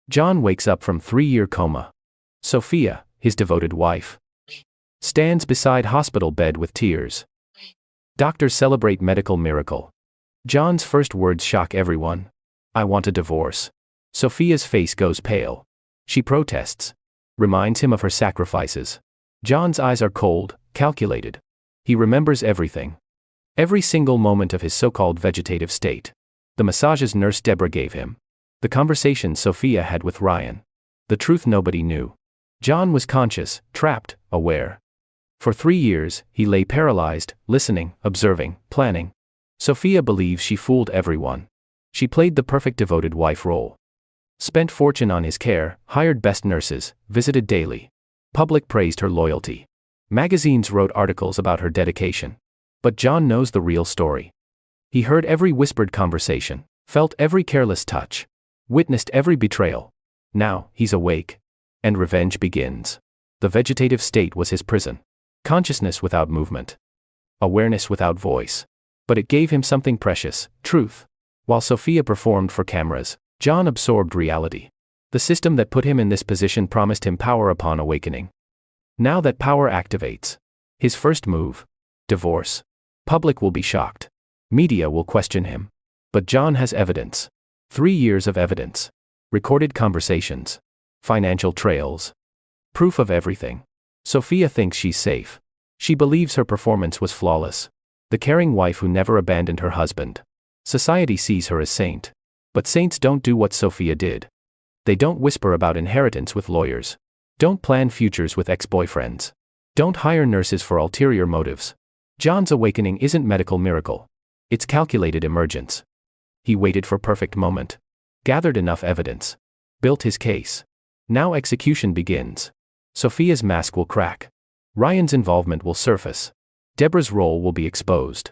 John wakes up from 3-year coma. Sophia, his devoted wife, stands beside hospital bed with tears. Doctors celebrate medical miracle. John's first words shock everyone. "I want a divorce." Sophia's face goes pale. She protests. Reminds him of her sacrifices. John's eyes are cold, calculated. He remembers everything. Every single moment of his so-called vegetative state. The massages nurse Deborah gave him. The conversations Sophia had with Ryan. The truth nobody knew. John was conscious, trapped, aware. For 3 years, he lay paralyzed, listening, observing, planning. Sophia believes she fooled everyone. She played the perfect devoted wife role. Spent fortune on his care, hired best nurses, visited daily. Public praised her loyalty. Magazines wrote articles about her dedication. But John knows the real story. He heard every whispered conversation, felt every careless touch, witnessed every betrayal. Now, he's awake. And revenge begins. The vegetative state was his prison. Consciousness without movement. Awareness without voice. But it gave him something precious, truth. While Sophia performed for cameras, John absorbed reality. The system that put him in this position promised him power upon awakening. Now that power activates. His first move. Divorce. Public will be shocked. Media will question him. But John has evidence. 3 years of evidence. Recorded conversations. Financial trails. Proof of everything. Sophia thinks she's safe. She believes her performance was flawless. The caring wife who never abandoned her husband. Society sees her as saint. But saints don't do what Sophia did. They don't whisper about inheritance with lawyers. Don't plan futures with ex-boyfriends. Don't hire nurses for ulterior motives. John's awakening isn't medical miracle. It's calculated emergence. He waited for perfect moment. Gathered enough evidence. Built his case. Now execution begins. Sophia's mask will crack. Ryan's involvement will surface. Deborah's role will be exposed.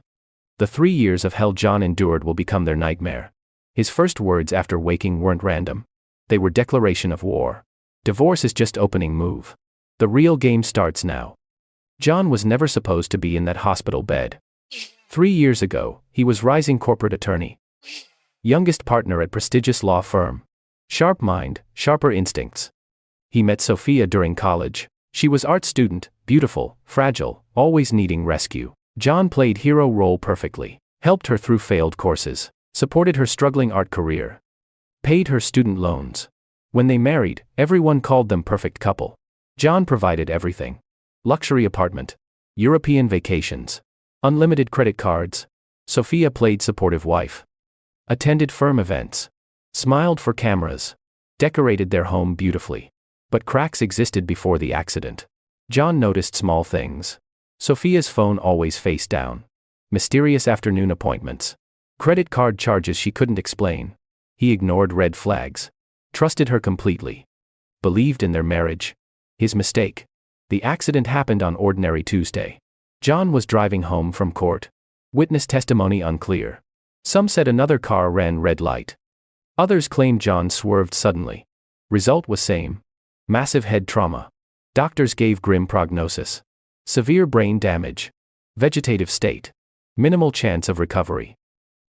The 3 years of hell John endured will become their nightmare. His first words after waking weren't random. They were declaration of war. Divorce is just opening move. The real game starts now. John was never supposed to be in that hospital bed. 3 years ago, he was rising corporate attorney. Youngest partner at prestigious law firm. Sharp mind, sharper instincts. He met Sophia during college. She was art student, beautiful, fragile, always needing rescue. John played hero role perfectly. Helped her through failed courses. Supported her struggling art career. Paid her student loans. When they married, everyone called them perfect couple. John provided everything. Luxury apartment. European vacations. Unlimited credit cards. Sophia played supportive wife. Attended firm events. Smiled for cameras. Decorated their home beautifully. But cracks existed before the accident. John noticed small things. Sophia's phone always face down. Mysterious afternoon appointments. Credit card charges she couldn't explain. He ignored red flags. Trusted her completely. Believed in their marriage. His mistake. The accident happened on ordinary Tuesday. John was driving home from court. Witness testimony unclear. Some said another car ran red light. Others claimed John swerved suddenly. Result was same. Massive head trauma. Doctors gave grim prognosis. Severe brain damage. Vegetative state. Minimal chance of recovery.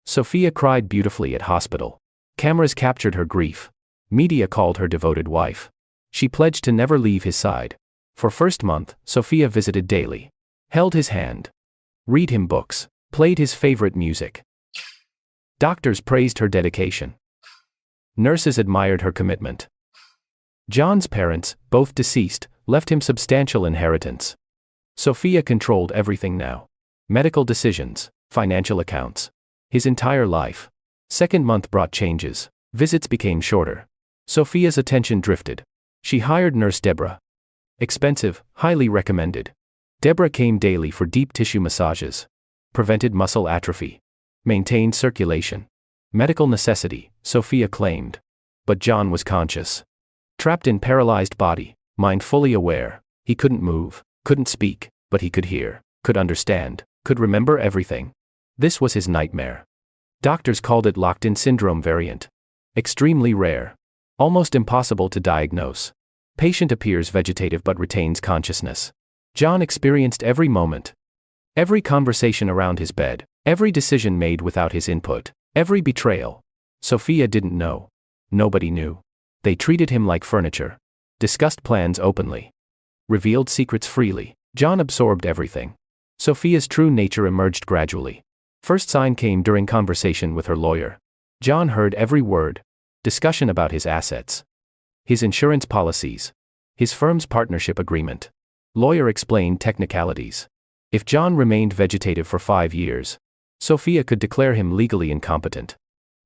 Sophia cried beautifully at hospital. Cameras captured her grief. Media called her devoted wife. She pledged to never leave his side. For first month, Sophia visited daily. Held his hand. Read him books. Played his favorite music. Doctors praised her dedication. Nurses admired her commitment. John's parents, both deceased, left him substantial inheritance. Sophia controlled everything now. Medical decisions, financial accounts. His entire life. Second month brought changes. Visits became shorter. Sophia's attention drifted. She hired nurse Deborah. Expensive, highly recommended. Deborah came daily for deep tissue massages. Prevented muscle atrophy. Maintained circulation. Medical necessity, Sophia claimed. But John was conscious. Trapped in paralyzed body, mind fully aware. He couldn't move, couldn't speak, but he could hear, could understand, could remember everything. This was his nightmare. Doctors called it locked-in syndrome variant. Extremely rare. Almost impossible to diagnose. Patient appears vegetative but retains consciousness. John experienced every moment. Every conversation around his bed. Every decision made without his input. Every betrayal. Sophia didn't know. Nobody knew. They treated him like furniture. Discussed plans openly. Revealed secrets freely. John absorbed everything. Sophia's true nature emerged gradually. First sign came during conversation with her lawyer. John heard every word. Discussion about his assets. His insurance policies. His firm's partnership agreement. Lawyer explained technicalities. If John remained vegetative for 5 years, Sophia could declare him legally incompetent.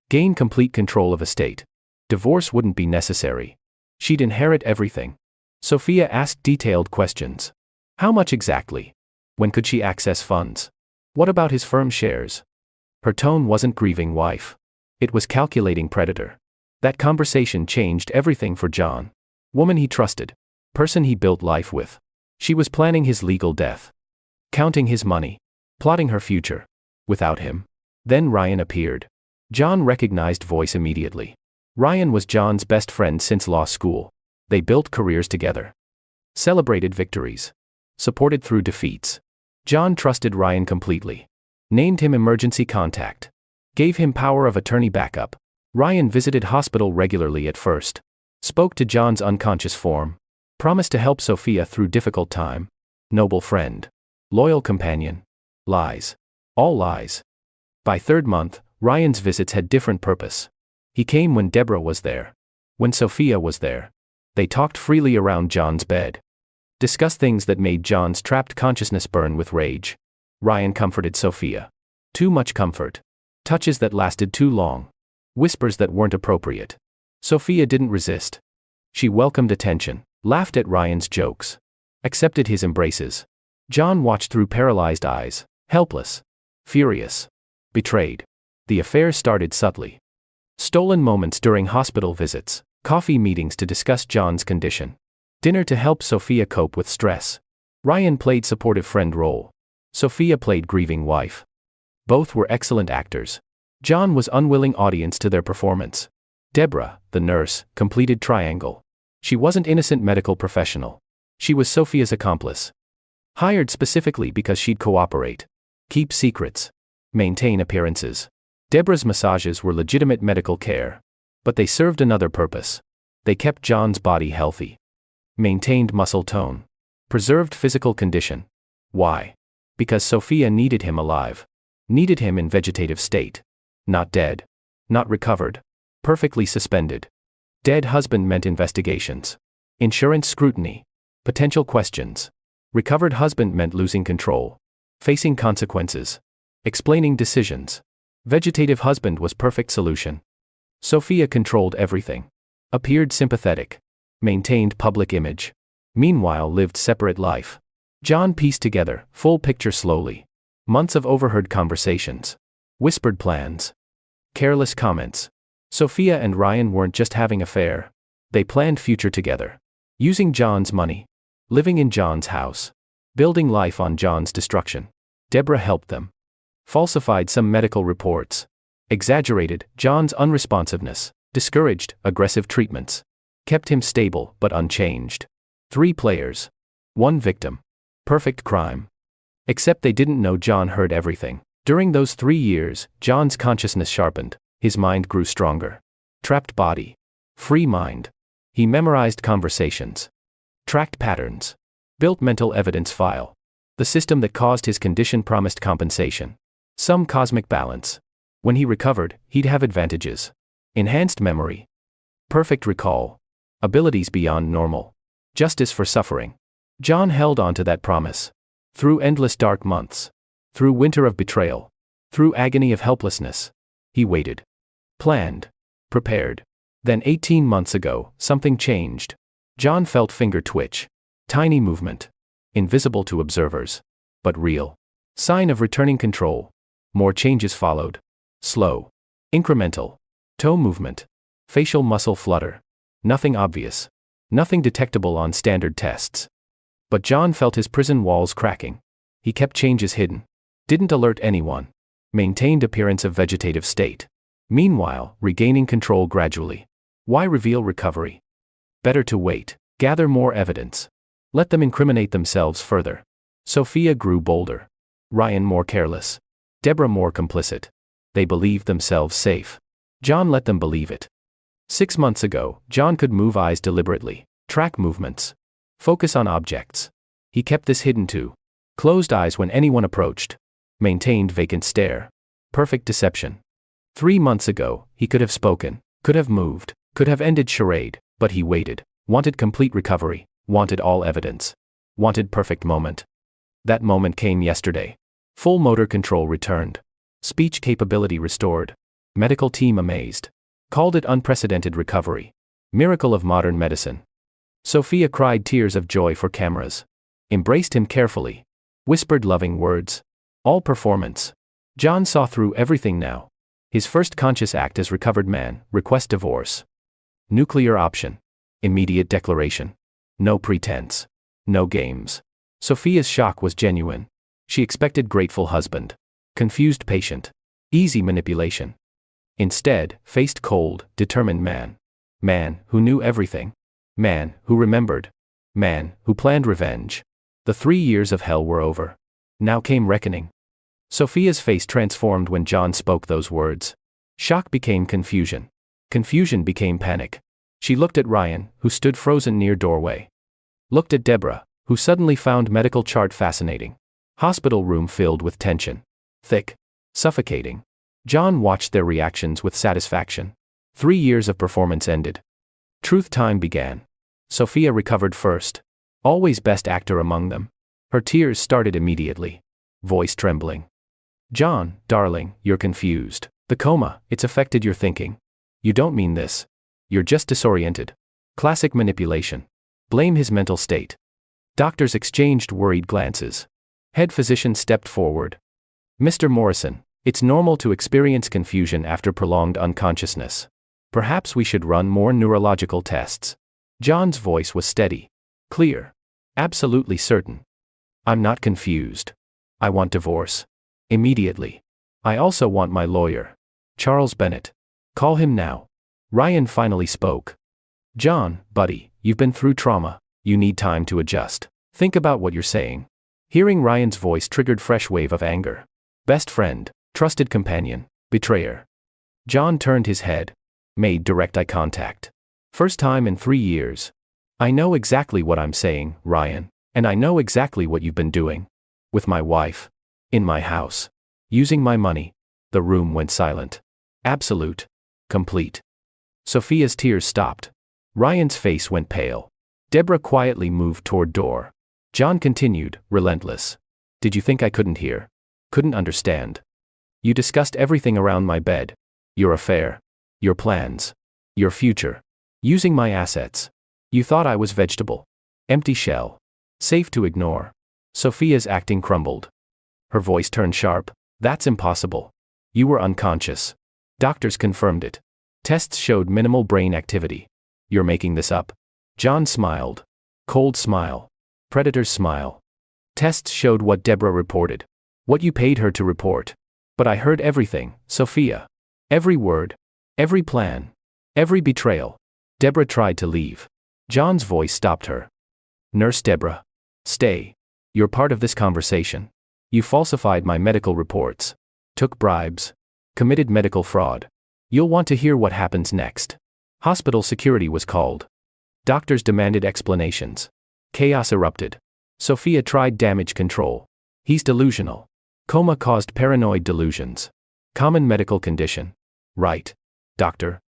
Gain complete control of estate. Divorce wouldn't be necessary. She'd inherit everything. Sophia asked detailed questions. How much exactly? When could she access funds? What about his firm shares? Her tone wasn't grieving wife. It was calculating predator. That conversation changed everything for John. Woman he trusted. Person he built life with. She was planning his legal death. Counting his money. Plotting her future. Without him. Then Ryan appeared. John recognized voice immediately. Ryan was John's best friend since law school. They built careers together. Celebrated victories. Supported through defeats. John trusted Ryan completely. Named him emergency contact. Gave him power of attorney backup. Ryan visited hospital regularly at first. Spoke to John's unconscious form. Promised to help Sophia through difficult time. Noble friend. Loyal companion. Lies. All lies. By 3rd month, Ryan's visits had different purpose. He came when Deborah was there. When Sophia was there. They talked freely around John's bed. Discussed things that made John's trapped consciousness burn with rage. Ryan comforted Sophia. Too much comfort. Touches that lasted too long. Whispers that weren't appropriate. Sophia didn't resist. She welcomed attention, laughed at Ryan's jokes. Accepted his embraces. John watched through paralyzed eyes, helpless. Furious. Betrayed. The affair started subtly. Stolen moments during hospital visits, coffee meetings to discuss John's condition. Dinner to help Sophia cope with stress. Ryan played supportive friend role. Sophia played grieving wife. Both were excellent actors. John was unwilling audience to their performance. Deborah, the nurse, completed triangle. She wasn't innocent medical professional. She was Sophia's accomplice. Hired specifically because she'd cooperate. Keep secrets. Maintain appearances. Deborah's massages were legitimate medical care. But they served another purpose. They kept John's body healthy. Maintained muscle tone. Preserved physical condition. Why? Because Sophia needed him alive. Needed him in vegetative state. Not dead. Not recovered. Perfectly suspended. Dead husband meant investigations. Insurance scrutiny. Potential questions. Recovered husband meant losing control. Facing consequences. Explaining decisions. Vegetative husband was perfect solution. Sophia controlled everything. Appeared sympathetic. Maintained public image. Meanwhile lived separate life. John pieced together, full picture slowly. Months of overheard conversations. Whispered plans. Careless comments. Sophia and Ryan weren't just having an affair. They planned future together. Using John's money. Living in John's house. Building life on John's destruction. Deborah helped them. Falsified some medical reports. Exaggerated John's unresponsiveness. Discouraged aggressive treatments. Kept him stable but unchanged. 3 players. 1 victim. Perfect crime. Except they didn't know John heard everything. During those 3 years, John's consciousness sharpened. His mind grew stronger. Trapped body. Free mind. He memorized conversations. Tracked patterns. Built mental evidence file. The system that caused his condition promised compensation. Some cosmic balance. When he recovered, he'd have advantages. Enhanced memory. Perfect recall. Abilities beyond normal. Justice for suffering. John held on to that promise. Through endless dark months. Through winter of betrayal. Through agony of helplessness. He waited. Planned. Prepared. Then 18 months ago, something changed. John felt finger twitch. Tiny movement. Invisible to observers. But real. Sign of returning control. More changes followed. Slow. Incremental. Toe movement. Facial muscle flutter. Nothing obvious. Nothing detectable on standard tests. But John felt his prison walls cracking. He kept changes hidden. Didn't alert anyone. Maintained appearance of vegetative state. Meanwhile, regaining control gradually. Why reveal recovery? Better to wait. Gather more evidence. Let them incriminate themselves further. Sophia grew bolder. Ryan more careless. Deborah more complicit. They believed themselves safe. John let them believe it. 6 months ago, John could move eyes deliberately, track movements, focus on objects. He kept this hidden too. Closed eyes when anyone approached. Maintained vacant stare. Perfect deception. 3 months ago, he could have spoken, could have moved, could have ended charade, but he waited. Wanted complete recovery, wanted all evidence. Wanted perfect moment. That moment came yesterday. Full motor control returned. Speech capability restored. Medical team amazed. Called it unprecedented recovery. Miracle of modern medicine. Sophia cried tears of joy for cameras. Embraced him carefully. Whispered loving words. All performance. John saw through everything now. His first conscious act as recovered man, request divorce. Nuclear option. Immediate declaration. No pretense. No games. Sophia's shock was genuine. She expected grateful husband. Confused patient. Easy manipulation. Instead, faced cold, determined man. Man who knew everything. Man who remembered. Man who planned revenge. The 3 years of hell were over. Now came reckoning. Sophia's face transformed when John spoke those words. Shock became confusion. Confusion became panic. She looked at Ryan, who stood frozen near doorway. Looked at Deborah, who suddenly found medical chart fascinating. Hospital room filled with tension. Thick. Suffocating. John watched their reactions with satisfaction. 3 years of performance ended. Truth time began. Sophia recovered first. Always best actor among them. Her tears started immediately. Voice trembling. John, darling, you're confused. The coma, it's affected your thinking. You don't mean this. You're just disoriented. Classic manipulation. Blame his mental state. Doctors exchanged worried glances. Head physician stepped forward. Mr. Morrison, it's normal to experience confusion after prolonged unconsciousness. Perhaps we should run more neurological tests. John's voice was steady. Clear. Absolutely certain. I'm not confused. I want divorce. Immediately. I also want my lawyer. Charles Bennett. Call him now. Ryan finally spoke. John, buddy, you've been through trauma. You need time to adjust. Think about what you're saying. Hearing Ryan's voice triggered fresh wave of anger. Best friend, trusted companion, betrayer. John turned his head. Made direct eye contact. First time in 3 years. I know exactly what I'm saying, Ryan, and I know exactly what you've been doing. With my wife. In my house. Using my money. The room went silent. Absolute. Complete. Sophia's tears stopped. Ryan's face went pale. Deborah quietly moved toward door. John continued, relentless. Did you think I couldn't hear? Couldn't understand? You discussed everything around my bed. Your affair. Your plans. Your future. Using my assets. You thought I was vegetable. Empty shell. Safe to ignore. Sophia's acting crumbled. Her voice turned sharp. That's impossible. You were unconscious. Doctors confirmed it. Tests showed minimal brain activity. You're making this up. John smiled. Cold smile. Predator's smile. Tests showed what Deborah reported. What you paid her to report. But I heard everything, Sophia. Every word. Every plan. Every betrayal. Deborah tried to leave. John's voice stopped her. Nurse Deborah. Stay. You're part of this conversation. You falsified my medical reports. Took bribes. Committed medical fraud. You'll want to hear what happens next. Hospital security was called. Doctors demanded explanations. Chaos erupted. Sophia tried damage control. He's delusional. Coma caused paranoid delusions. Common medical condition. Right. Doctor.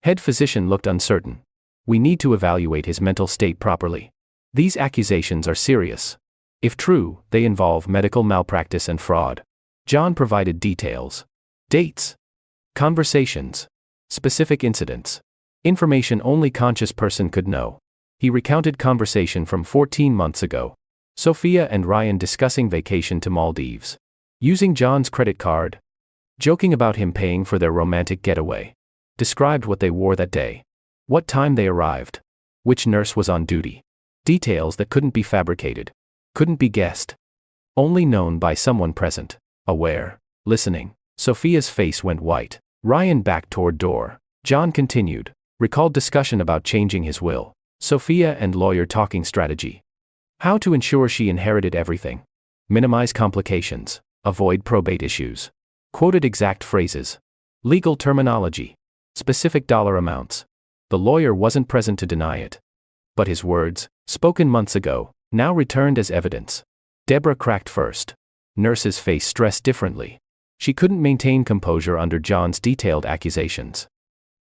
Head physician looked uncertain. We need to evaluate his mental state properly. These accusations are serious. If true, they involve medical malpractice and fraud. John provided details. Dates. Conversations. Specific incidents. Information only conscious person could know. He recounted conversation from 14 months ago. Sophia and Ryan discussing vacation to Maldives. Using John's credit card. Joking about him paying for their romantic getaway. Described what they wore that day. What time they arrived. Which nurse was on duty. Details that couldn't be fabricated. Couldn't be guessed. Only known by someone present. Aware. Listening. Sophia's face went white. Ryan backed toward door. John continued. Recalled discussion about changing his will. Sophia and lawyer talking strategy. How to ensure she inherited everything. Minimize complications. Avoid probate issues. Quoted exact phrases. Legal terminology. Specific dollar amounts. The lawyer wasn't present to deny it. But his words, spoken months ago, now returned as evidence. Deborah cracked first. Nurse's face stressed differently. She couldn't maintain composure under John's detailed accusations.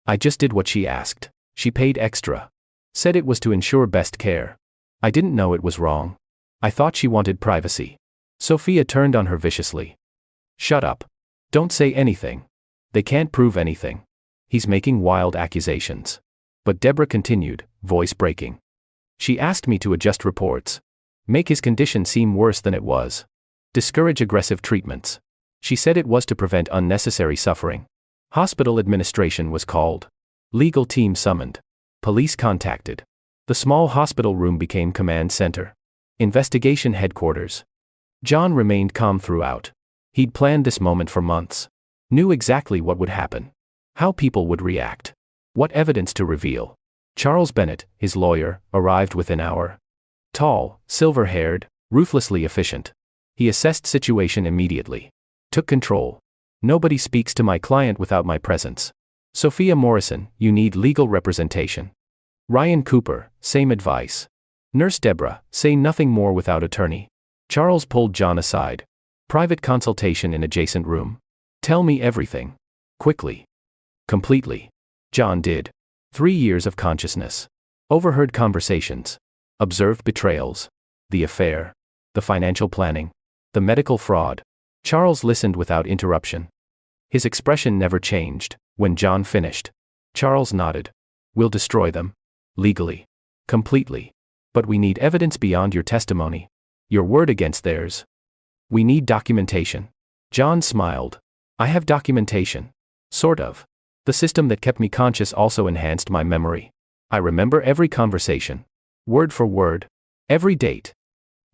I just did what she asked. She paid extra. Said it was to ensure best care. I didn't know it was wrong. I thought she wanted privacy. Sophia turned on her viciously. Shut up. Don't say anything. They can't prove anything. He's making wild accusations. But Deborah continued, voice breaking. She asked me to adjust reports. Make his condition seem worse than it was. Discourage aggressive treatments. She said it was to prevent unnecessary suffering. Hospital administration was called. Legal team summoned. Police contacted. The small hospital room became command center. Investigation headquarters. John remained calm throughout. He'd planned this moment for months. Knew exactly what would happen. How people would react. What evidence to reveal. Charles Bennett, his lawyer, arrived within an hour. Tall, silver-haired, ruthlessly efficient. He assessed situation immediately. Took control. Nobody speaks to my client without my presence. Sophia Morrison, you need legal representation. Ryan Cooper, same advice. Nurse Deborah, say nothing more without attorney. Charles pulled John aside. Private consultation in adjacent room. Tell me everything. Quickly. Completely. John did. 3 years of consciousness. Overheard conversations. Observed betrayals. The affair. The financial planning. The medical fraud. Charles listened without interruption. His expression never changed. When John finished, Charles nodded. We'll destroy them. Legally. Completely. But we need evidence beyond your testimony. Your word against theirs. We need documentation. John smiled. I have documentation. Sort of. The system that kept me conscious also enhanced my memory. I remember every conversation. Word for word. Every date.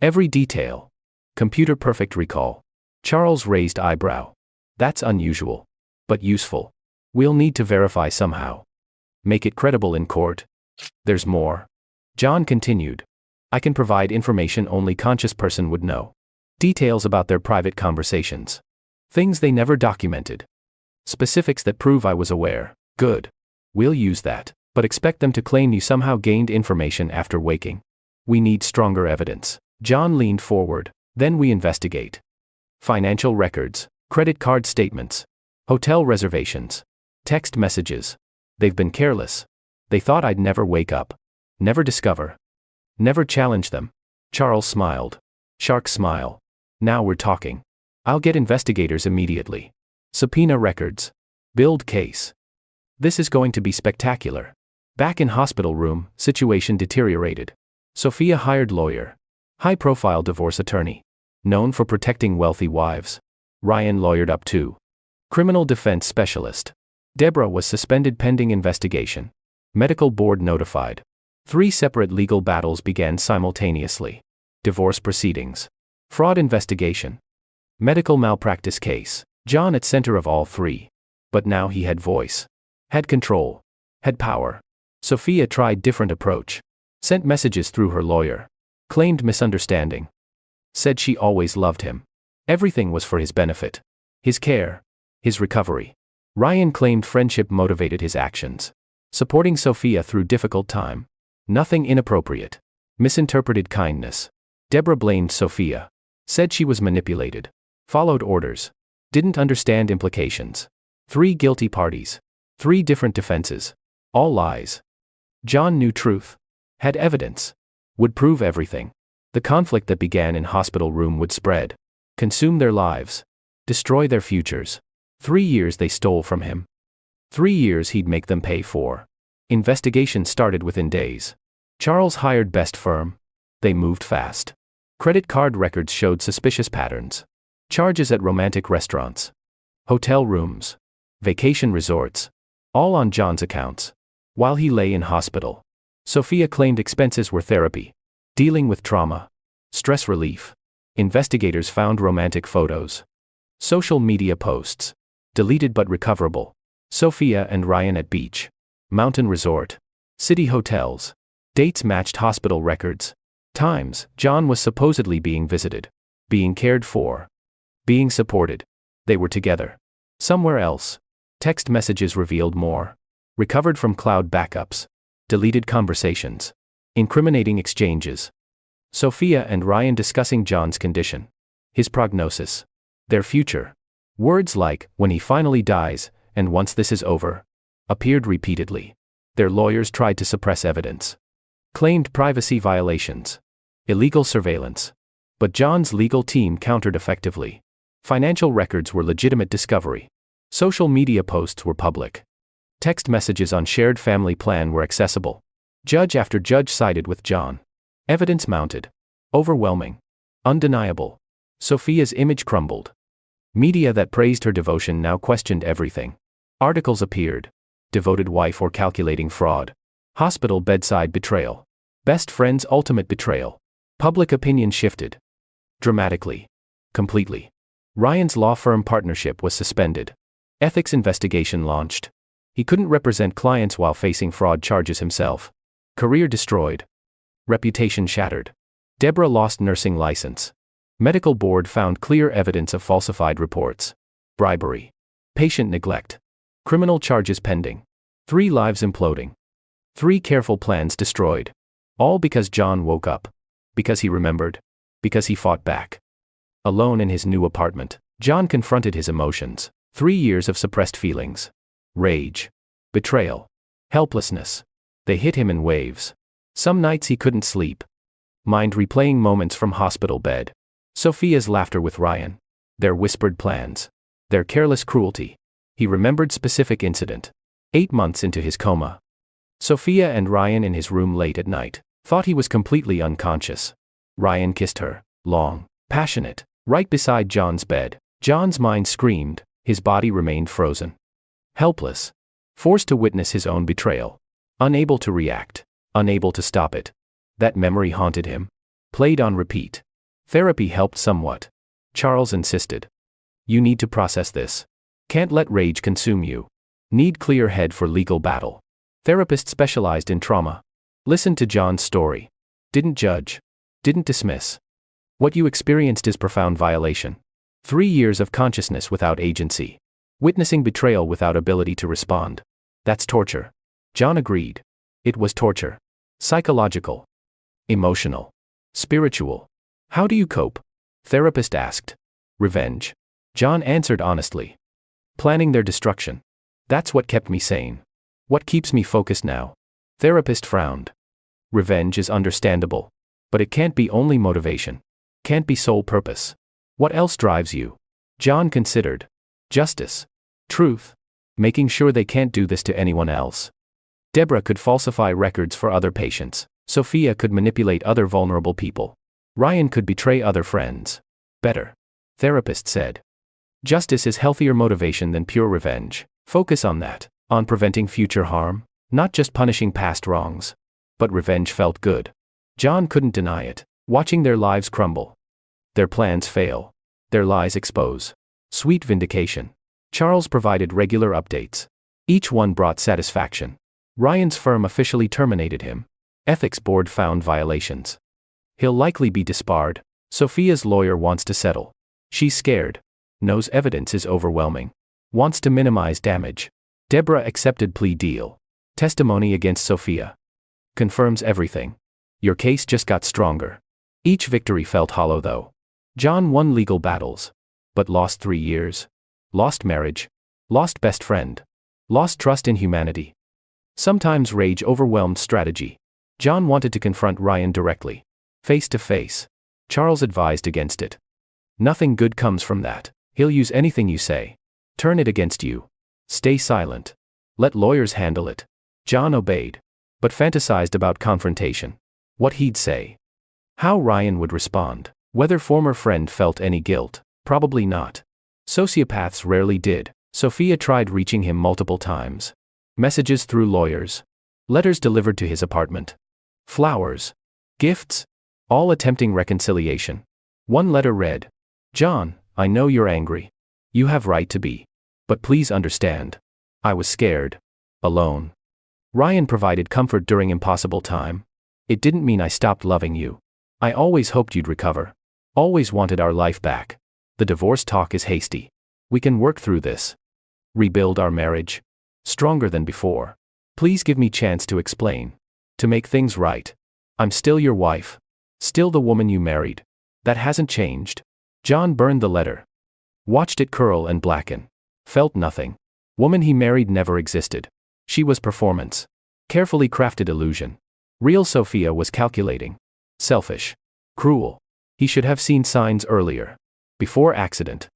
Every detail. Computer perfect recall. Charles raised eyebrow. That's unusual. But useful. We'll need to verify somehow. Make it credible in court. There's more. John continued. I can provide information only conscious person would know. Details about their private conversations. Things they never documented. Specifics that prove I was aware. Good. We'll use that, but expect them to claim you somehow gained information after waking. We need stronger evidence. John leaned forward. Then we investigate. Financial records, credit card statements, hotel reservations, text messages. They've been careless. They thought I'd never wake up. Never discover. Never challenge them. Charles smiled. Shark smile. Now we're talking. I'll get investigators immediately. Subpoena records. Build case. This is going to be spectacular. Back in hospital room, situation deteriorated. Sophia hired lawyer. High-profile divorce attorney. Known for protecting wealthy wives. Ryan lawyered up too. Criminal defense specialist. Deborah was suspended pending investigation. Medical board notified. 3 separate legal battles began simultaneously. Divorce proceedings. Fraud investigation. Medical malpractice case. John at center of all 3. But now he had voice. Had control. Had power. Sophia tried different approach. Sent messages through her lawyer. Claimed misunderstanding. Said she always loved him. Everything was for his benefit. His care. His recovery. Ryan claimed friendship motivated his actions. Supporting Sophia through difficult time. Nothing inappropriate. Misinterpreted kindness. Deborah blamed Sophia. Said she was manipulated. Followed orders. Didn't understand implications. 3 guilty parties. 3 different defenses. All lies. John knew truth. Had evidence. Would prove everything. The conflict that began in hospital room would spread. Consume their lives. Destroy their futures. 3 years they stole from him. 3 years he'd make them pay for. Investigation started within days. Charles hired best firm. They moved fast. Credit card records showed suspicious patterns. Charges at romantic restaurants. Hotel rooms. Vacation resorts. All on John's accounts. While he lay in hospital. Sophia claimed expenses were therapy. Dealing with trauma. Stress relief. Investigators found romantic photos. Social media posts. Deleted but recoverable. Sophia and Ryan at beach. Mountain resort. City hotels. Dates matched hospital records. Times, John was supposedly being visited. Being cared for. Being supported. They were together. Somewhere else. Text messages revealed more. Recovered from cloud backups. Deleted conversations. Incriminating exchanges. Sophia and Ryan discussing John's condition. His prognosis. Their future. Words like, when he finally dies, and once this is over, appeared repeatedly. Their lawyers tried to suppress evidence. Claimed privacy violations. Illegal surveillance. But John's legal team countered effectively. Financial records were legitimate discovery. Social media posts were public. Text messages on shared family plan were accessible. Judge after judge sided with John. Evidence mounted. Overwhelming. Undeniable. Sophia's image crumbled. Media that praised her devotion now questioned everything. Articles appeared. Devoted wife or calculating fraud. Hospital bedside betrayal. Best friend's ultimate betrayal. Public opinion shifted. Dramatically. Completely. Ryan's law firm partnership was suspended. Ethics investigation launched. He couldn't represent clients while facing fraud charges himself. Career destroyed. Reputation shattered. Deborah lost nursing license. Medical board found clear evidence of falsified reports. Bribery. Patient neglect. Criminal charges pending. 3 lives imploding. 3 careful plans destroyed. All because John woke up. Because he remembered. Because he fought back. Alone in his new apartment, John confronted his emotions. 3 years of suppressed feelings. Rage. Betrayal. Helplessness. They hit him in waves. Some nights he couldn't sleep. Mind replaying moments from hospital bed. Sophia's laughter with Ryan. Their whispered plans. Their careless cruelty. He remembered specific incident. 8 months into his coma. Sophia and Ryan in his room late at night. Thought he was completely unconscious. Ryan kissed her. Long. Passionate. Right beside John's bed. John's mind screamed. His body remained frozen. Helpless. Forced to witness his own betrayal. Unable to react. Unable to stop it. That memory haunted him. Played on repeat. Therapy helped somewhat. Charles insisted. You need to process this. Can't let rage consume you. Need clear head for legal battle. Therapist specialized in trauma. Listened to John's story. Didn't judge. Didn't dismiss. What you experienced is profound violation. 3 years of consciousness without agency. Witnessing betrayal without ability to respond. That's torture. John agreed. It was torture. Psychological. Emotional. Spiritual. How do you cope? Therapist asked. Revenge. John answered honestly. Planning their destruction. That's what kept me sane. What keeps me focused now? Therapist frowned. Revenge is understandable. But it can't be only motivation. Can't be sole purpose. What else drives you? John considered. Justice. Truth. Making sure they can't do this to anyone else. Deborah could falsify records for other patients. Sophia could manipulate other vulnerable people. Ryan could betray other friends. Better. Therapist said. Justice is healthier motivation than pure revenge. Focus on that. On preventing future harm. Not just punishing past wrongs. But revenge felt good. John couldn't deny it. Watching their lives crumble. Their plans fail. Their lies expose. Sweet vindication. Charles provided regular updates. Each one brought satisfaction. Ryan's firm officially terminated him. Ethics board found violations. He'll likely be disbarred. Sophia's lawyer wants to settle. She's scared. Knows evidence is overwhelming. Wants to minimize damage. Deborah accepted plea deal. Testimony against Sophia. Confirms everything. Your case just got stronger. Each victory felt hollow though. John won legal battles. But lost 3 years. Lost marriage. Lost best friend. Lost trust in humanity. Sometimes rage overwhelmed strategy. John wanted to confront Ryan directly. Face to face. Charles advised against it. Nothing good comes from that. He'll use anything you say. Turn it against you. Stay silent. Let lawyers handle it. John obeyed. But fantasized about confrontation. What he'd say. How Ryan would respond. Whether former friend felt any guilt. Probably not. Sociopaths rarely did. Sophia tried reaching him multiple times. Messages through lawyers. Letters delivered to his apartment. Flowers. Gifts. All attempting reconciliation. One letter read. John, I know you're angry. You have right to be. But please understand. I was scared. Alone. Ryan provided comfort during impossible time. It didn't mean I stopped loving you. I always hoped you'd recover. Always wanted our life back. The divorce talk is hasty. We can work through this. Rebuild our marriage. Stronger than before. Please give me chance to explain. To make things right. I'm still your wife. Still the woman you married. That hasn't changed. John burned the letter. Watched it curl and blacken. Felt nothing. Woman he married never existed. She was performance. Carefully crafted illusion. Real Sophia was calculating. Selfish. Cruel. He should have seen signs earlier. Before accident.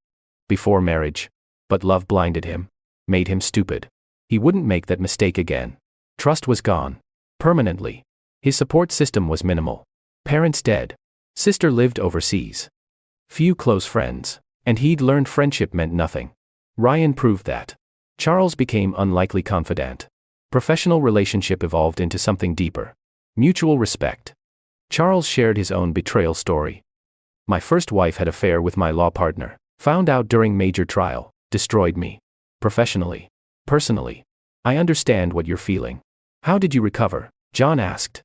Before marriage. But love blinded him. Made him stupid. He wouldn't make that mistake again. Trust was gone. Permanently. His support system was minimal. Parents dead. Sister lived overseas. Few close friends. And he'd learned friendship meant nothing. Ryan proved that. Charles became unlikely confidant. Professional relationship evolved into something deeper. Mutual respect. Charles shared his own betrayal story. My first wife had an affair with my law partner. Found out during major trial. Destroyed me. Professionally. Personally. I understand what you're feeling. How did you recover? John asked.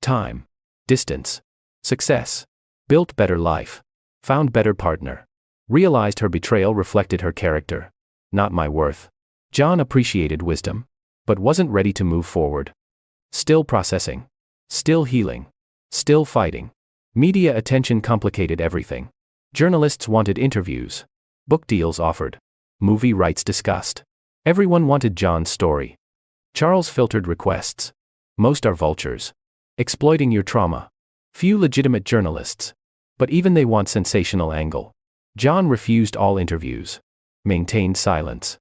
Time. Distance. Success. Built better life. Found better partner. Realized her betrayal reflected her character. Not my worth. John appreciated wisdom. But wasn't ready to move forward. Still processing. Still healing. Still fighting. Media attention complicated everything. Journalists wanted interviews. Book deals offered. Movie rights discussed. Everyone wanted John's story. Charles filtered requests. Most are vultures. Exploiting your trauma. Few legitimate journalists. But even they want sensational angle. John refused all interviews. Maintained silence.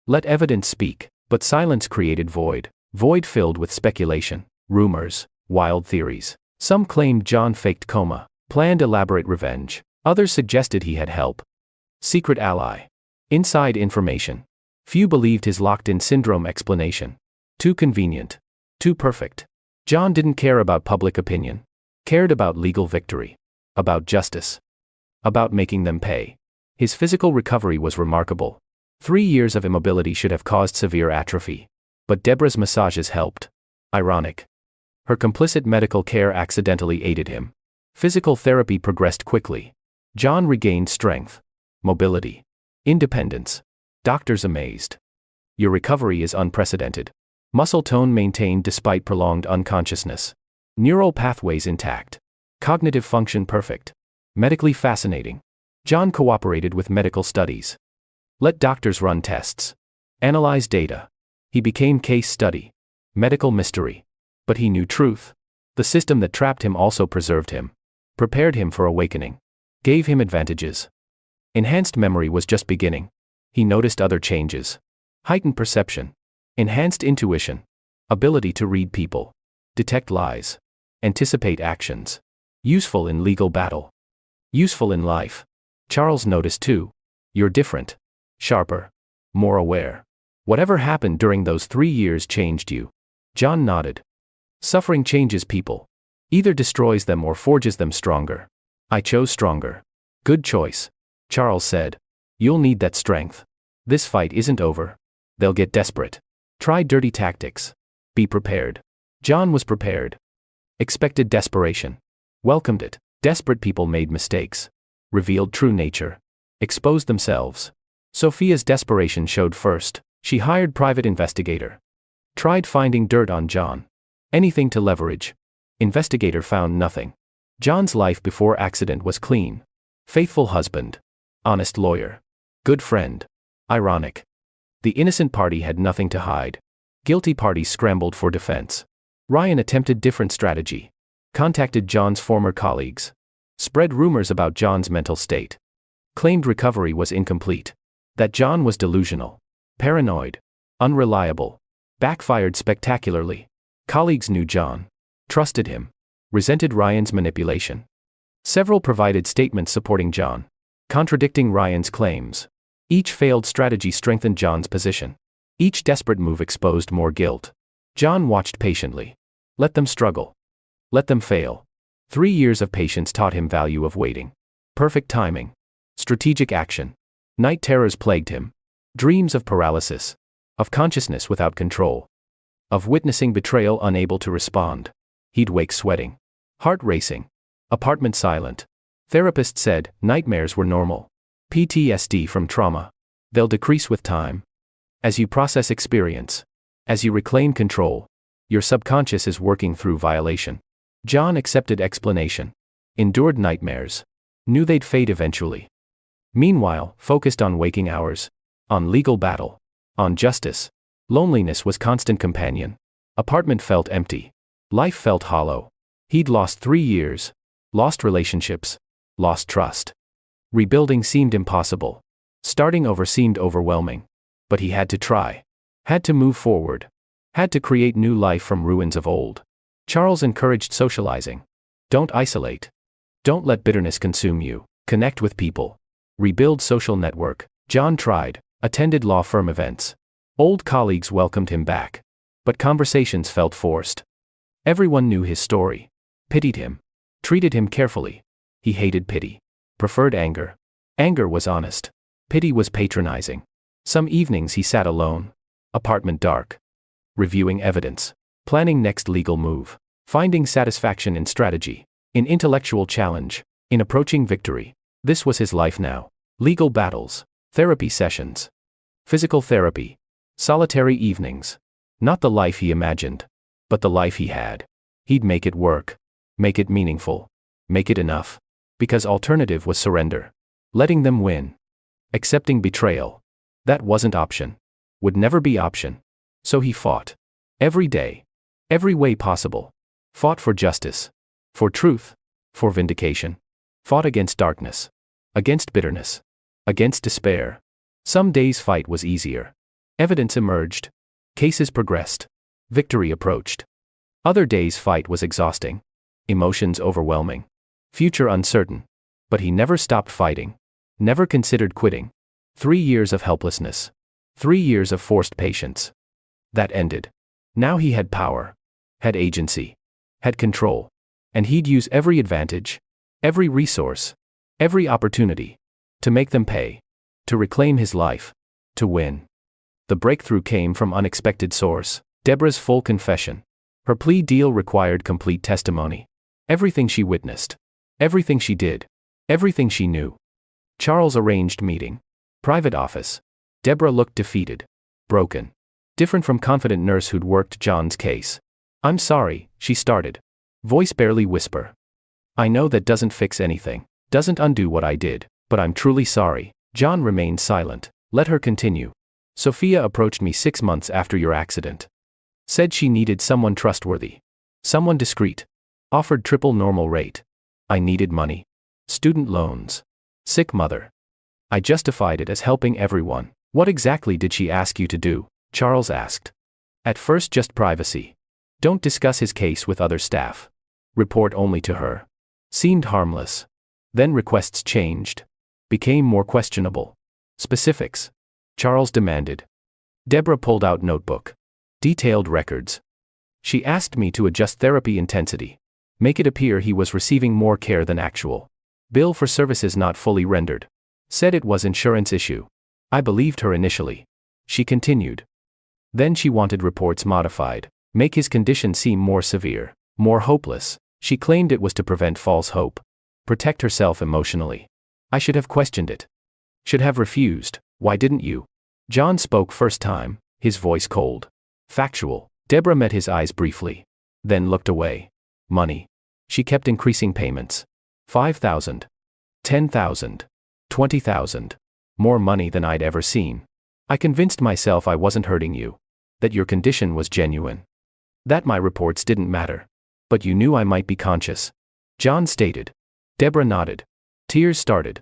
Let evidence speak, but silence created void. Void filled with speculation, rumors, wild theories. Some claimed John faked coma, planned elaborate revenge. Others suggested he had help. Secret ally. Inside information. Few believed his locked-in syndrome explanation. Too convenient. Too perfect. John didn't care about public opinion. Cared about legal victory. About justice. About making them pay. His physical recovery was remarkable. 3 years of immobility should have caused severe atrophy. But Deborah's massages helped. Ironic. Her complicit medical care accidentally aided him. Physical therapy progressed quickly. John regained strength. Mobility. Independence. Doctors amazed. Your recovery is unprecedented. Muscle tone maintained despite prolonged unconsciousness. Neural pathways intact. Cognitive function perfect. Medically fascinating. John cooperated with medical studies. Let doctors run tests. Analyze data. He became case study. Medical mystery. But he knew truth. The system that trapped him also preserved him. Prepared him for awakening. Gave him advantages. Enhanced memory was just beginning. He noticed other changes. Heightened perception. Enhanced intuition. Ability to read people. Detect lies. Anticipate actions. Useful in legal battle. Useful in life. Charles noticed too. You're different. Sharper. More aware. Whatever happened during those 3 years changed you. John nodded. Suffering changes people. Either destroys them or forges them stronger. I chose stronger. Good choice. Charles said. You'll need that strength. This fight isn't over. They'll get desperate. Try dirty tactics. Be prepared. John was prepared. Expected desperation. Welcomed it. Desperate people made mistakes. Revealed true nature. Exposed themselves. Sophia's desperation showed first. She hired private investigator. Tried finding dirt on John. Anything to leverage. Investigator found nothing. John's life before accident was clean. Faithful husband. Honest lawyer. Good friend. Ironic. The innocent party had nothing to hide. Guilty parties scrambled for defense. Ryan attempted different strategy. Contacted John's former colleagues. Spread rumors about John's mental state. Claimed recovery was incomplete. That John was delusional. Paranoid. Unreliable. Backfired spectacularly. Colleagues knew John. Trusted him. Resented Ryan's manipulation. Several provided statements supporting John. Contradicting Ryan's claims. Each failed strategy strengthened John's position. Each desperate move exposed more guilt. John watched patiently. Let them struggle. Let them fail. 3 years of patience taught him value of waiting. Perfect timing. Strategic action. Night terrors plagued him. Dreams of paralysis. Of consciousness without control. Of witnessing betrayal unable to respond. He'd wake sweating. Heart racing. Apartment silent. Therapist said, nightmares were normal. PTSD from trauma. They'll decrease with time. As you process experience. As you reclaim control, your subconscious is working through violation. John accepted explanation. Endured nightmares. Knew they'd fade eventually. Meanwhile, focused on waking hours. On legal battle. On justice. Loneliness was constant companion. Apartment felt empty. Life felt hollow. He'd lost 3 years. Lost relationships. Lost trust. Rebuilding seemed impossible. Starting over seemed overwhelming. But he had to try. Had to move forward. Had to create new life from ruins of old. Charles encouraged socializing. Don't isolate. Don't let bitterness consume you. Connect with people. Rebuild social network. John tried. Attended law firm events. Old colleagues welcomed him back. But conversations felt forced. Everyone knew his story. Pitied him. Treated him carefully. He hated pity. Preferred anger. Anger was honest. Pity was patronizing. Some evenings he sat alone. Apartment dark. Reviewing evidence. Planning next legal move. Finding satisfaction in strategy. In intellectual challenge. In approaching victory. This was his life now. Legal battles. Therapy sessions. Physical therapy. Solitary evenings. Not the life he imagined. But the life he had. He'd make it work. Make it meaningful. Make it enough. Because alternative was surrender. Letting them win. Accepting betrayal. That wasn't option. Would never be option. So he fought. Every day. Every way possible. Fought for justice. For truth. For vindication. Fought against darkness. Against bitterness. Against despair. Some days fight was easier. Evidence emerged. Cases progressed. Victory approached. Other days fight was exhausting. Emotions overwhelming. Future uncertain. But he never stopped fighting. Never considered quitting. 3 years of helplessness. 3 years of forced patience. That ended. Now he had power. Had agency. Had control. And he'd use every advantage. Every resource. Every opportunity. To make them pay. To reclaim his life. To win. The breakthrough came from unexpected source. Deborah's full confession. Her plea deal required complete testimony. Everything she witnessed. Everything she did. Everything she knew. Charles arranged meeting. Private office. Deborah looked defeated. Broken. Different from confident nurse who'd worked John's case. I'm sorry, she started. Voice barely whisper. I know that doesn't fix anything. Doesn't undo what I did. But I'm truly sorry. John remained silent. Let her continue. Sophia approached me 6 months after your accident. Said she needed someone trustworthy. Someone discreet. Offered triple normal rate. I needed money. Student loans. Sick mother. I justified it as helping everyone. What exactly did she ask you to do? Charles asked. At first just privacy. Don't discuss his case with other staff. Report only to her. Seemed harmless. Then requests changed. Became more questionable. Specifics. Charles demanded. Deborah pulled out notebook. Detailed records. She asked me to adjust therapy intensity. Make it appear he was receiving more care than actual. Bill for services not fully rendered. Said it was insurance issue. I believed her initially. She continued. Then she wanted reports modified. Make his condition seem more severe. More hopeless. She claimed it was to prevent false hope. Protect herself emotionally. I should have questioned it. Should have refused. Why didn't you? John spoke first time, his voice cold. Factual. Deborah met his eyes briefly. Then looked away. Money. She kept increasing payments. 5,000. 10,000. 20,000. More money than I'd ever seen. I convinced myself I wasn't hurting you. That your condition was genuine. That my reports didn't matter. But you knew I might be conscious. John stated. Deborah nodded. Tears started.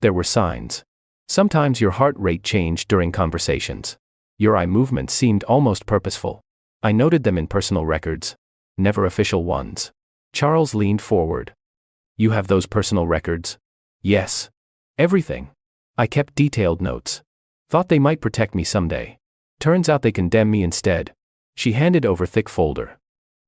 There were signs. Sometimes your heart rate changed during conversations. Your eye movements seemed almost purposeful. I noted them in personal records. Never official ones. Charles leaned forward. You have those personal records? Yes. Everything. I kept detailed notes. Thought they might protect me someday. Turns out they condemn me instead. She handed over thick folder.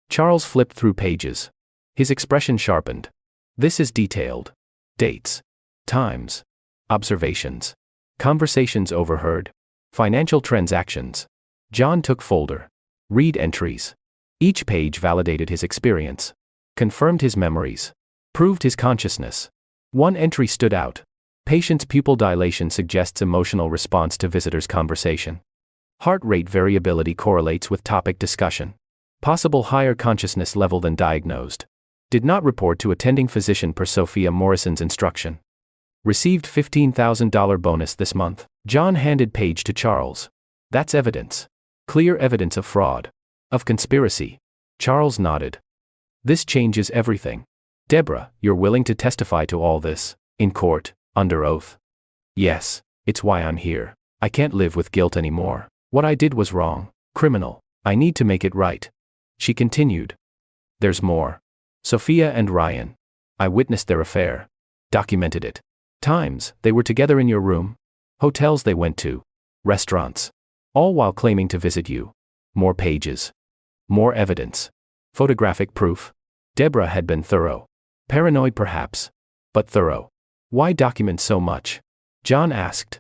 Charles flipped through pages. His expression sharpened. This is detailed. Dates. Times. Observations. Conversations overheard. Financial transactions. John took folder. Read entries. Each page validated his experience. Confirmed his memories. Proved his consciousness. One entry stood out. Patient's pupil dilation suggests emotional response to visitor's conversation. Heart rate variability correlates with topic discussion. Possible higher consciousness level than diagnosed. Did not report to attending physician per Sophia Morrison's instruction. Received $15,000 bonus this month. John handed page to Charles. That's evidence. Clear evidence of fraud. Of conspiracy. Charles nodded. This changes everything. Deborah, you're willing to testify to all this, in court, under oath? Yes, it's why I'm here. I can't live with guilt anymore. What I did was wrong, criminal. I need to make it right. She continued. There's more. Sophia and Ryan. I witnessed their affair. Documented it. Times they were together in your room. Hotels they went to. Restaurants. All while claiming to visit you. More pages. More evidence. Photographic proof. Deborah had been thorough. Paranoid perhaps. But thorough. Why document so much? John asked.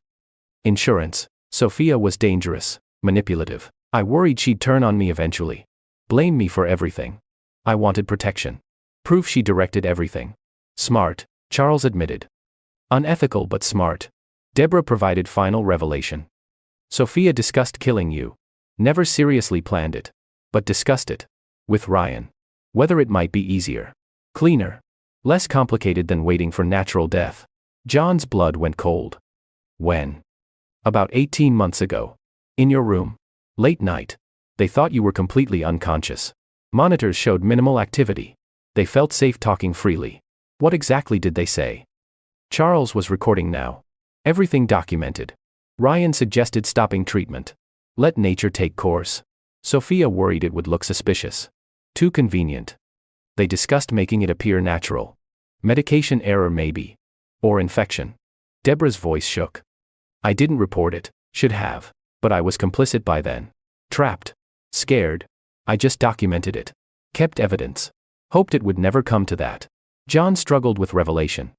Insurance. Sophia was dangerous, manipulative. I worried she'd turn on me eventually. Blame me for everything. I wanted protection. Proof she directed everything. Smart, Charles admitted. Unethical but smart. Deborah provided final revelation. Sophia discussed killing you. Never seriously planned it. But discussed it. With Ryan. Whether it might be easier. Cleaner. Less complicated than waiting for natural death. John's blood went cold. When? About 18 months ago. In your room. Late night. They thought you were completely unconscious. Monitors showed minimal activity. They felt safe talking freely. What exactly did they say? Charles was recording now. Everything documented. Ryan suggested stopping treatment. Let nature take course. Sophia worried it would look suspicious. Too convenient. They discussed making it appear natural. Medication error maybe. Or infection. Deborah's voice shook. I didn't report it, should have, but I was complicit by then. Trapped. Scared. I just documented it. Kept evidence. Hoped it would never come to that. John struggled with revelation.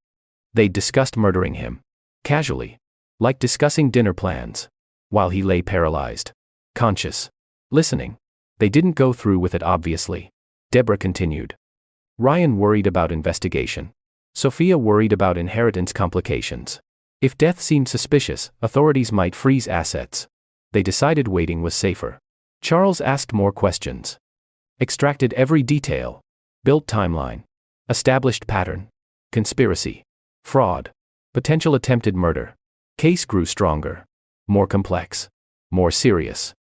They'd discussed murdering him. Casually. Like discussing dinner plans. While he lay paralyzed. Conscious. Listening. They didn't go through with it obviously. Deborah continued. Ryan worried about investigation. Sophia worried about inheritance complications. If death seemed suspicious, authorities might freeze assets. They decided waiting was safer. Charles asked more questions. Extracted every detail. Built timeline. Established pattern. Conspiracy. Fraud. Potential attempted murder. Case grew stronger. More complex. More serious.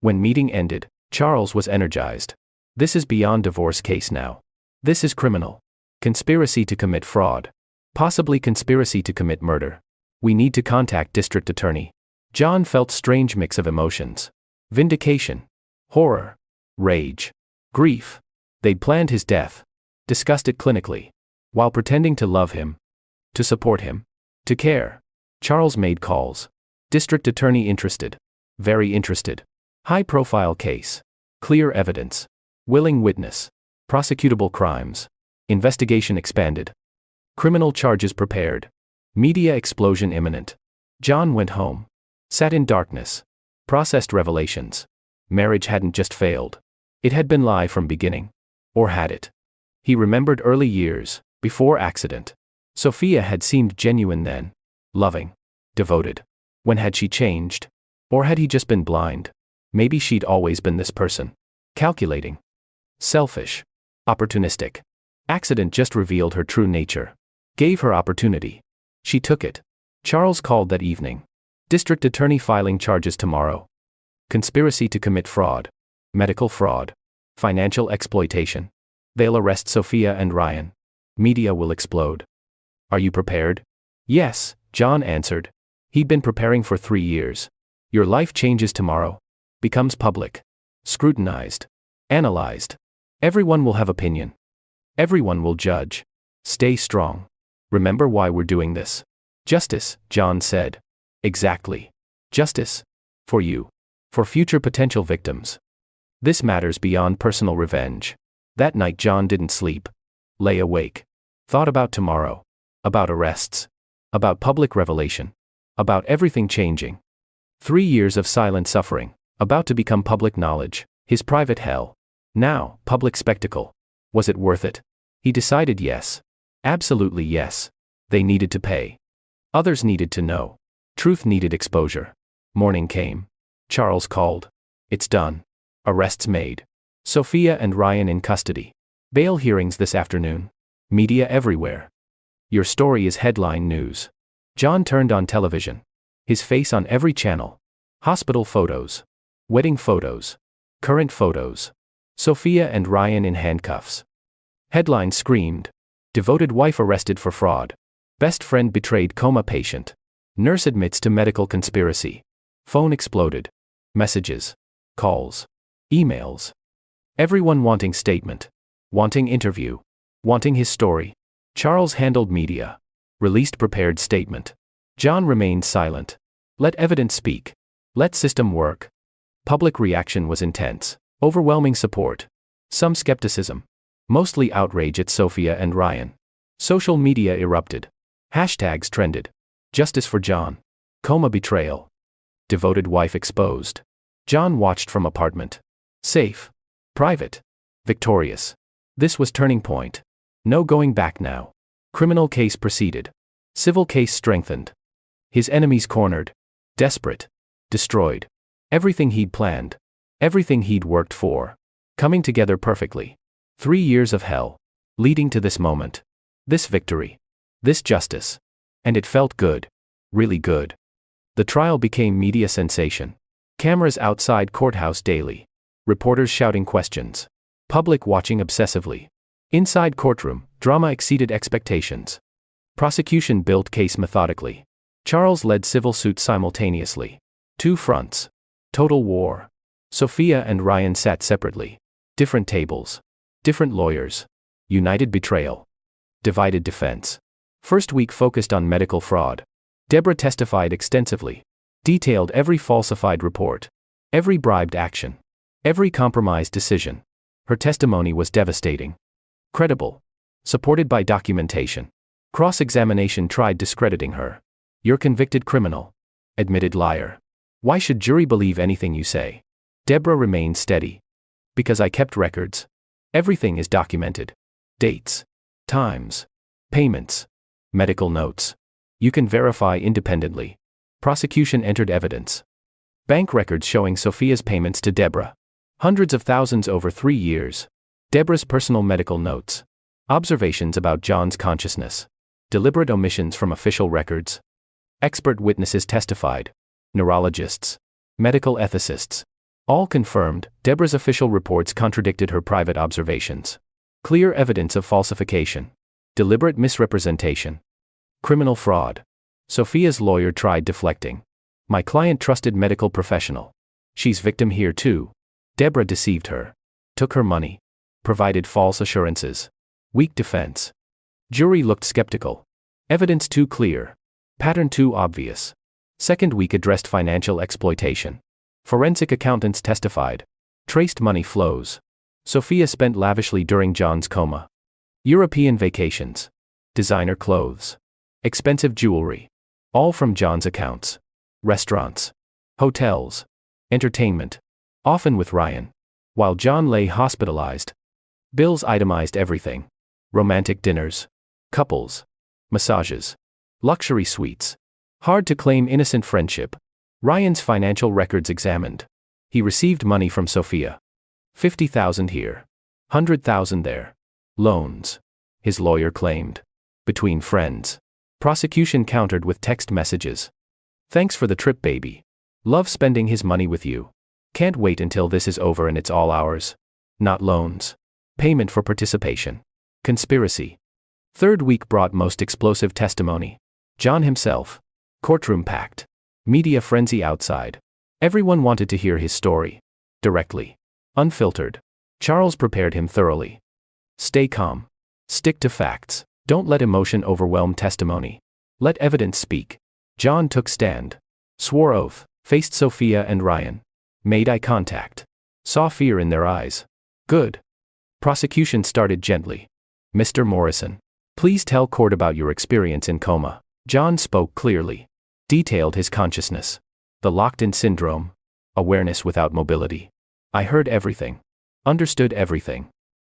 When meeting ended, Charles was energized. This is beyond divorce case now. This is criminal. Conspiracy to commit fraud. Possibly conspiracy to commit murder. We need to contact district attorney. John felt strange mix of emotions. Vindication. Horror. Rage. Grief. They'd planned his death. Discussed it clinically. While pretending to love him. To support him. To care. Charles made calls. District attorney interested. Very interested. High-profile case. Clear evidence. Willing witness. Prosecutable crimes. Investigation expanded. Criminal charges prepared. Media explosion imminent. John went home. Sat in darkness. Processed revelations. Marriage hadn't just failed. It had been lie from beginning. Or had it? He remembered early years, before accident. Sophia had seemed genuine then. Loving. Devoted. When had she changed? Or had he just been blind? Maybe she'd always been this person. Calculating. Selfish. Opportunistic. Accident just revealed her true nature. Gave her opportunity. She took it. Charles called that evening. District attorney filing charges tomorrow. Conspiracy to commit fraud. Medical fraud. Financial exploitation. They'll arrest Sophia and Ryan. Media will explode. Are you prepared? Yes, John answered. He'd been preparing for 3 years. Your life changes tomorrow. Becomes public. Scrutinized. Analyzed. Everyone will have opinion. Everyone will judge. Stay strong. Remember why we're doing this. Justice, John said. Exactly. Justice. For you. For future potential victims. This matters beyond personal revenge. That night John didn't sleep. Lay awake. Thought about tomorrow. About arrests. About public revelation. About everything changing. 3 years of silent suffering. About to become public knowledge. His private hell. Now, public spectacle. Was it worth it? He decided yes. Absolutely yes. They needed to pay. Others needed to know. Truth needed exposure. Morning came. Charles called. It's done. Arrests made. Sophia and Ryan in custody. Bail hearings this afternoon. Media everywhere. Your story is headline news. John turned on television. His face on every channel. Hospital photos. Wedding photos. Current photos. Sophia and Ryan in handcuffs. Headline screamed. Devoted wife arrested for fraud. Best friend betrayed coma patient. Nurse admits to medical conspiracy. Phone exploded. Messages. Calls. Emails. Everyone wanting statement. Wanting interview. Wanting his story. Charles handled media. Released prepared statement. John remained silent. Let evidence speak. Let system work. Public reaction was intense. Overwhelming support. Some skepticism. Mostly outrage at Sophia and Ryan. Social media erupted. Hashtags trended. Justice for John. Coma betrayal. Devoted wife exposed. John watched from apartment. Safe. Private. Victorious. This was turning point. No going back now. Criminal case proceeded. Civil case strengthened. His enemies cornered. Desperate. Destroyed. Everything he'd planned. Everything he'd worked for. Coming together perfectly. 3 years of hell. Leading to this moment. This victory. This justice. And it felt good. Really good. The trial became media sensation. Cameras outside courthouse daily. Reporters shouting questions. Public watching obsessively. Inside courtroom, drama exceeded expectations. Prosecution built case methodically. Charles led civil suit simultaneously. 2 fronts. Total war. Sophia and Ryan sat separately. Different tables. Different lawyers. United betrayal. Divided defense. First week focused on medical fraud. Deborah testified extensively. Detailed every falsified report. Every bribed action. Every compromised decision. Her testimony was devastating. Credible. Supported by documentation. Cross-examination tried discrediting her. You're convicted criminal. Admitted liar. Why should jury believe anything you say? Deborah remained steady. Because I kept records. Everything is documented. Dates. Times. Payments. Medical notes. You can verify independently. Prosecution entered evidence. Bank records showing Sophia's payments to Deborah. Hundreds of thousands over 3 years. Deborah's personal medical notes. Observations about John's consciousness. Deliberate omissions from official records. Expert witnesses testified. Neurologists. Medical ethicists. All confirmed, Deborah's official reports contradicted her private observations. Clear evidence of falsification. Deliberate misrepresentation. Criminal fraud. Sophia's lawyer tried deflecting. My client trusted medical professional. She's victim here too. Deborah deceived her. Took her money. Provided false assurances. Weak defense. Jury looked skeptical. Evidence too clear. Pattern too obvious. Second week addressed financial exploitation. Forensic accountants testified. Traced money flows. Sophia spent lavishly during John's coma. European vacations. Designer clothes. Expensive jewelry. All from John's accounts. Restaurants. Hotels. Entertainment. Often with Ryan. While John lay hospitalized. Bills itemized everything. Romantic dinners. Couples. Massages. Luxury suites. Hard to claim innocent friendship. Ryan's financial records examined. He received money from Sophia. 50,000 here. 100,000 there. Loans. His lawyer claimed. Between friends. Prosecution countered with text messages. Thanks for the trip, baby. Love spending his money with you. Can't wait until this is over and it's all ours. Not loans. Payment for participation. Conspiracy. Third week brought most explosive testimony. John himself. Courtroom packed. Media frenzy outside. Everyone wanted to hear his story. Directly. Unfiltered. Charles prepared him thoroughly. Stay calm. Stick to facts. Don't let emotion overwhelm testimony. Let evidence speak. John took stand. Swore oath. Faced Sophia and Ryan. Made eye contact. Saw fear in their eyes. Good. Prosecution started gently. Mr. Morrison. Please tell court about your experience in coma. John spoke clearly. Detailed his consciousness. The locked-in syndrome. Awareness without mobility. I heard everything. Understood everything.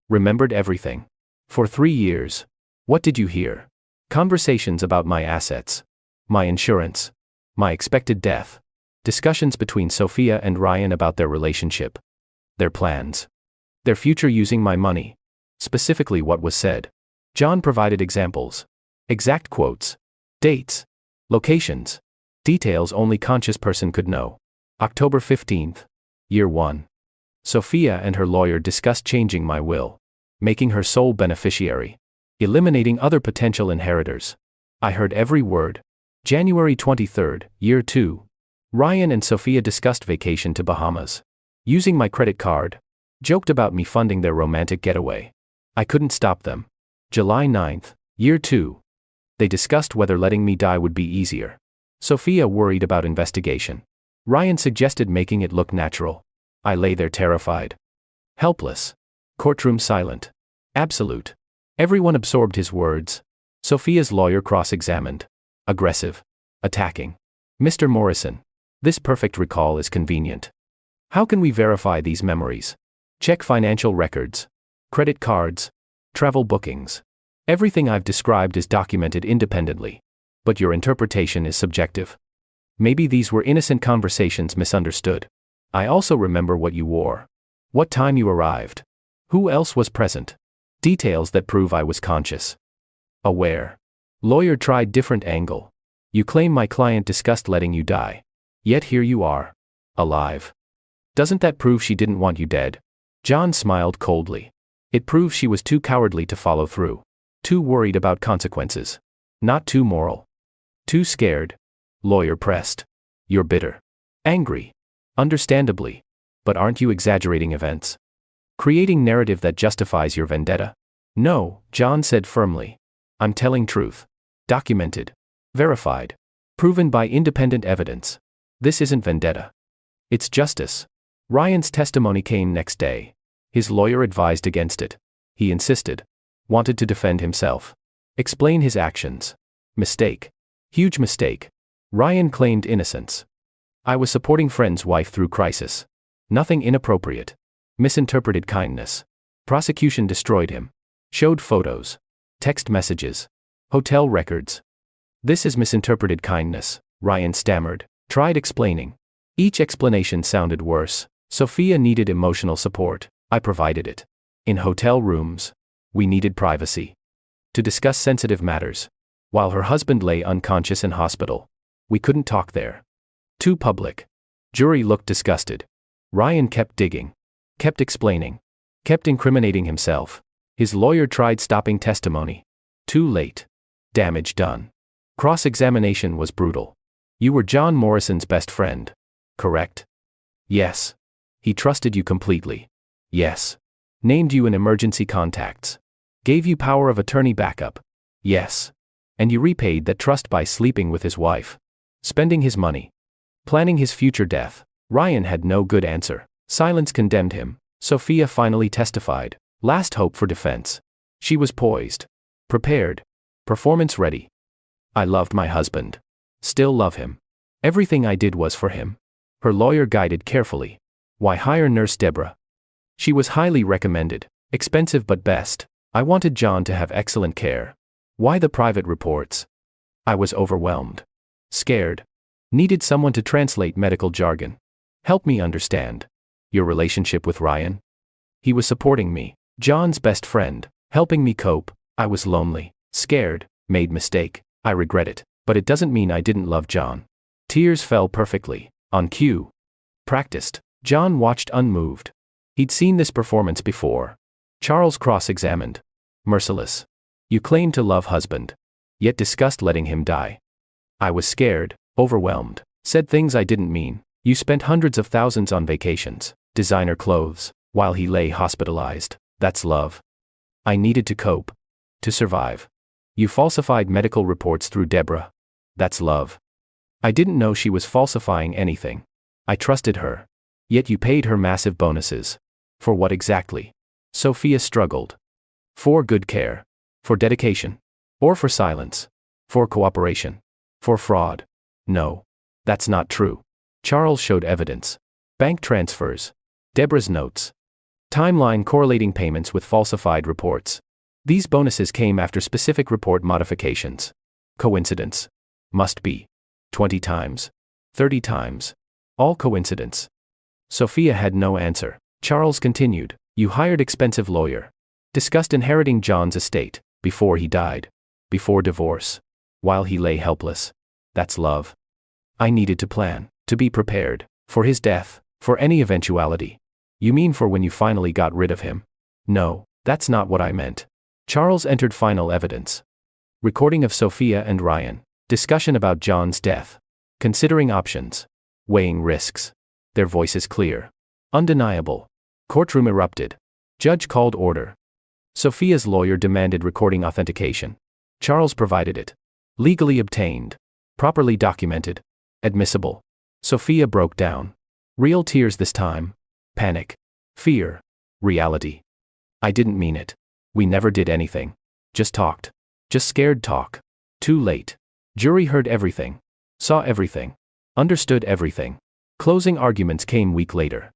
Remembered everything. For 3 years. What did you hear? Conversations about my assets. My insurance. My expected death. Discussions between Sophia and Ryan about their relationship. Their plans. Their future using my money. Specifically what was said. John provided examples. Exact quotes. Dates. Locations. Details only conscious person could know. October 15th. Year 1. Sophia and her lawyer discussed changing my will. Making her sole beneficiary. Eliminating other potential inheritors. I heard every word. January 23rd, Year 2. Ryan and Sophia discussed vacation to Bahamas. Using my credit card. Joked about me funding their romantic getaway. I couldn't stop them. July 9th, Year 2. They discussed whether letting me die would be easier. Sophia worried about investigation. Ryan suggested making it look natural. I lay there terrified. Helpless. Courtroom silent. Absolute. Everyone absorbed his words. Sophia's lawyer cross-examined. Aggressive. Attacking. Mr. Morrison. This perfect recall is convenient. How can we verify these memories? Check financial records. Credit cards. Travel bookings. Everything I've described is documented independently. But your interpretation is subjective. Maybe these were innocent conversations misunderstood. I also remember what you wore. What time you arrived. Who else was present? Details that prove I was conscious. Aware. Lawyer tried different angle. You claim my client discussed letting you die. Yet here you are. Alive. Doesn't that prove she didn't want you dead? John smiled coldly. It proves she was too cowardly to follow through. Too worried about consequences. Not too moral. Too scared. Lawyer pressed. You're bitter. Angry. Understandably. But aren't you exaggerating events? Creating narrative that justifies your vendetta? No, John said firmly. I'm telling truth. Documented. Verified. Proven by independent evidence. This isn't vendetta. It's justice. Ryan's testimony came next day. His lawyer advised against it. He insisted. Wanted to defend himself. Explain his actions. Mistake. Huge mistake. Ryan claimed innocence. I was supporting friend's wife through crisis. Nothing inappropriate. Misinterpreted kindness. Prosecution destroyed him. Showed photos. Text messages. Hotel records. This is misinterpreted kindness, Ryan stammered. Tried explaining. Each explanation sounded worse. Sophia needed emotional support. I provided it. In hotel rooms. We needed privacy. To discuss sensitive matters. While her husband lay unconscious in hospital. We couldn't talk there. Too public. Jury looked disgusted. Ryan kept digging. Kept explaining. Kept incriminating himself. His lawyer tried stopping testimony. Too late. Damage done. Cross-examination was brutal. You were John Morrison's best friend. Correct? Yes. He trusted you completely. Yes. Named you in emergency contacts. Gave you power of attorney backup. Yes. And you repaid that trust by sleeping with his wife. Spending his money. Planning his future death. Ryan had no good answer. Silence condemned him. Sophia finally testified. Last hope for defense. She was poised. Prepared. Performance ready. I loved my husband. Still love him. Everything I did was for him. Her lawyer guided carefully. Why hire Nurse Deborah? She was highly recommended. Expensive but best. I wanted John to have excellent care. Why the private reports? I was overwhelmed. Scared. Needed someone to translate medical jargon. Help me understand. Your relationship with Ryan? He was supporting me. John's best friend. Helping me cope. I was lonely. Scared. Made mistake. I regret it. But it doesn't mean I didn't love John. Tears fell perfectly. On cue. Practiced. John watched unmoved. He'd seen this performance before. Charles cross-examined. Merciless. You claimed to love husband. Yet discussed letting him die. I was scared, overwhelmed. Said things I didn't mean. You spent hundreds of thousands on vacations, designer clothes, while he lay hospitalized. That's love. I needed to cope. To survive. You falsified medical reports through Deborah. That's love. I didn't know she was falsifying anything. I trusted her. Yet you paid her massive bonuses. For what exactly? Sophia struggled. For good care. For dedication. Or for silence. For cooperation. For fraud. No. That's not true. Charles showed evidence. Bank transfers. Deborah's notes. Timeline correlating payments with falsified reports. These bonuses came after specific report modifications. Coincidence? Must be. 20 times. 30 times. All coincidence? Sophia had no answer. Charles continued, you hired expensive lawyer. Discussed inheriting John's estate, before he died. Before divorce. While he lay helpless. That's love. I needed to plan, to be prepared, for his death, for any eventuality. You mean for when you finally got rid of him? No, that's not what I meant. Charles entered final evidence. Recording of Sophia and Ryan. Discussion about John's death. Considering options. Weighing risks. Their voices clear. Undeniable. Courtroom erupted. Judge called order. Sophia's lawyer demanded recording authentication. Charles provided it. Legally obtained. Properly documented. Admissible. Sophia broke down. Real tears this time. Panic. Fear. Reality. I didn't mean it. We never did anything. Just talked. Just scared talk. Too late. Jury heard everything. Saw everything. Understood everything. Closing arguments came week later.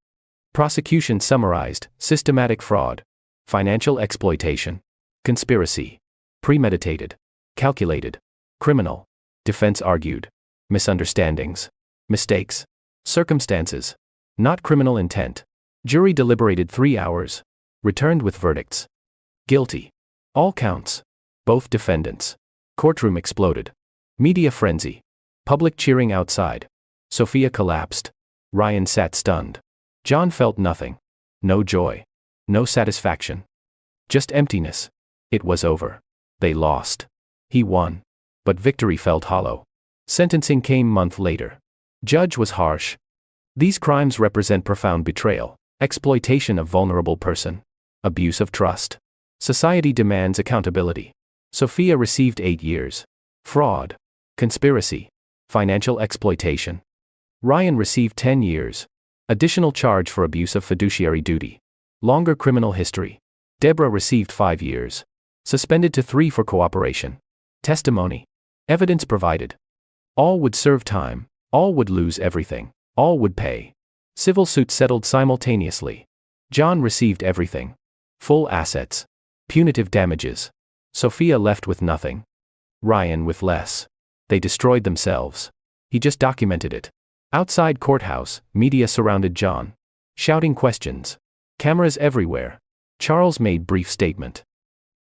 Prosecution summarized, systematic fraud. Financial exploitation. Conspiracy. Premeditated. Calculated. Criminal. Defense argued. Misunderstandings. Mistakes. Circumstances. Not criminal intent. Jury deliberated 3 hours. Returned with verdicts. Guilty. All counts. Both defendants. Courtroom exploded. Media frenzy. Public cheering outside. Sophia collapsed. Ryan sat stunned. John felt nothing. No joy. No satisfaction. Just emptiness. It was over. They lost. He won. But victory felt hollow. Sentencing came month later. Judge was harsh. These crimes represent profound betrayal, exploitation of vulnerable person, abuse of trust. Society demands accountability. Sophia received 8 years. Fraud. Conspiracy. Financial exploitation. Ryan received 10 years. Additional charge for abuse of fiduciary duty. Longer criminal history. Deborah received 5 years. Suspended to 3 for cooperation. Testimony. Evidence provided. All would serve time. All would lose everything. All would pay. Civil suit settled simultaneously. John received everything. Full assets. Punitive damages. Sophia left with nothing. Ryan with less. They destroyed themselves. He just documented it. Outside courthouse, media surrounded John. Shouting questions. Cameras everywhere. Charles made brief statement.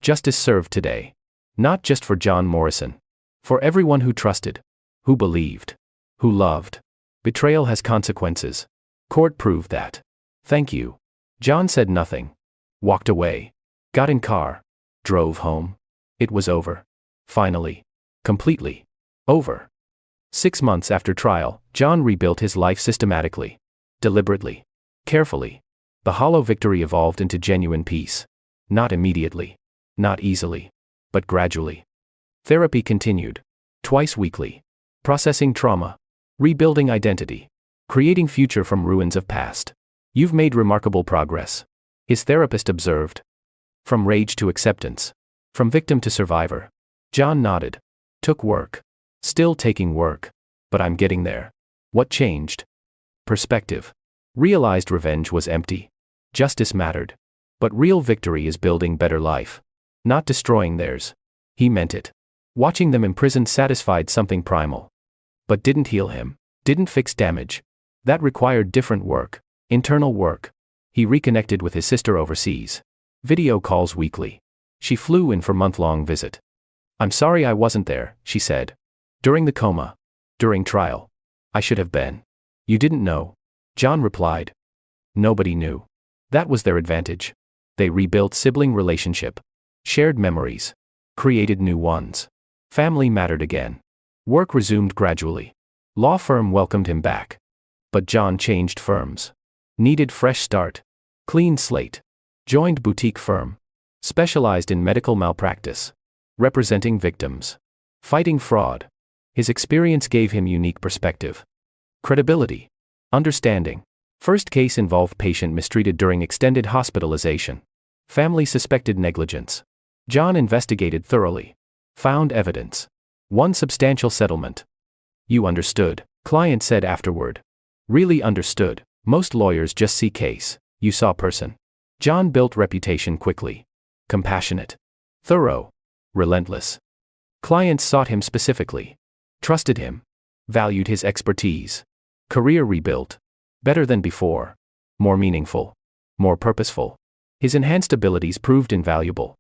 Justice served today. Not just for John Morrison. For everyone who trusted. Who believed. Who loved. Betrayal has consequences. Court proved that. Thank you. John said nothing. Walked away. Got in car. Drove home. It was over. Finally. Completely. Over. 6 months after trial, John rebuilt his life systematically. Deliberately. Carefully. The hollow victory evolved into genuine peace. Not immediately. Not easily. But gradually. Therapy continued. Twice weekly. Processing trauma. Rebuilding identity. Creating future from ruins of past. You've made remarkable progress. His therapist observed. From rage to acceptance. From victim to survivor. John nodded. Took work. Still taking work. But I'm getting there. What changed? Perspective. Realized revenge was empty. Justice mattered. But real victory is building better life. Not destroying theirs. He meant it. Watching them imprisoned satisfied something primal. But didn't heal him. Didn't fix damage. That required different work. Internal work. He reconnected with his sister overseas. Video calls weekly. She flew in for month-long visit. I'm sorry I wasn't there, she said. During the coma. During trial. I should have been. You didn't know. John replied. Nobody knew. That was their advantage. They rebuilt sibling relationship. Shared memories. Created new ones. Family mattered again. Work resumed gradually. Law firm welcomed him back. But John changed firms. Needed fresh start. Clean slate. Joined boutique firm. Specialized in medical malpractice. Representing victims. Fighting fraud. His experience gave him unique perspective. Credibility. Understanding. First case involved patient mistreated during extended hospitalization. Family suspected negligence. John investigated thoroughly. Found evidence. Won substantial settlement. You understood, client said afterward. Really understood. Most lawyers just see case. You saw person. John built reputation quickly. Compassionate. Thorough. Relentless. Clients sought him specifically. Trusted him. Valued his expertise. Career rebuilt. Better than before. More meaningful. More purposeful. His enhanced abilities proved invaluable.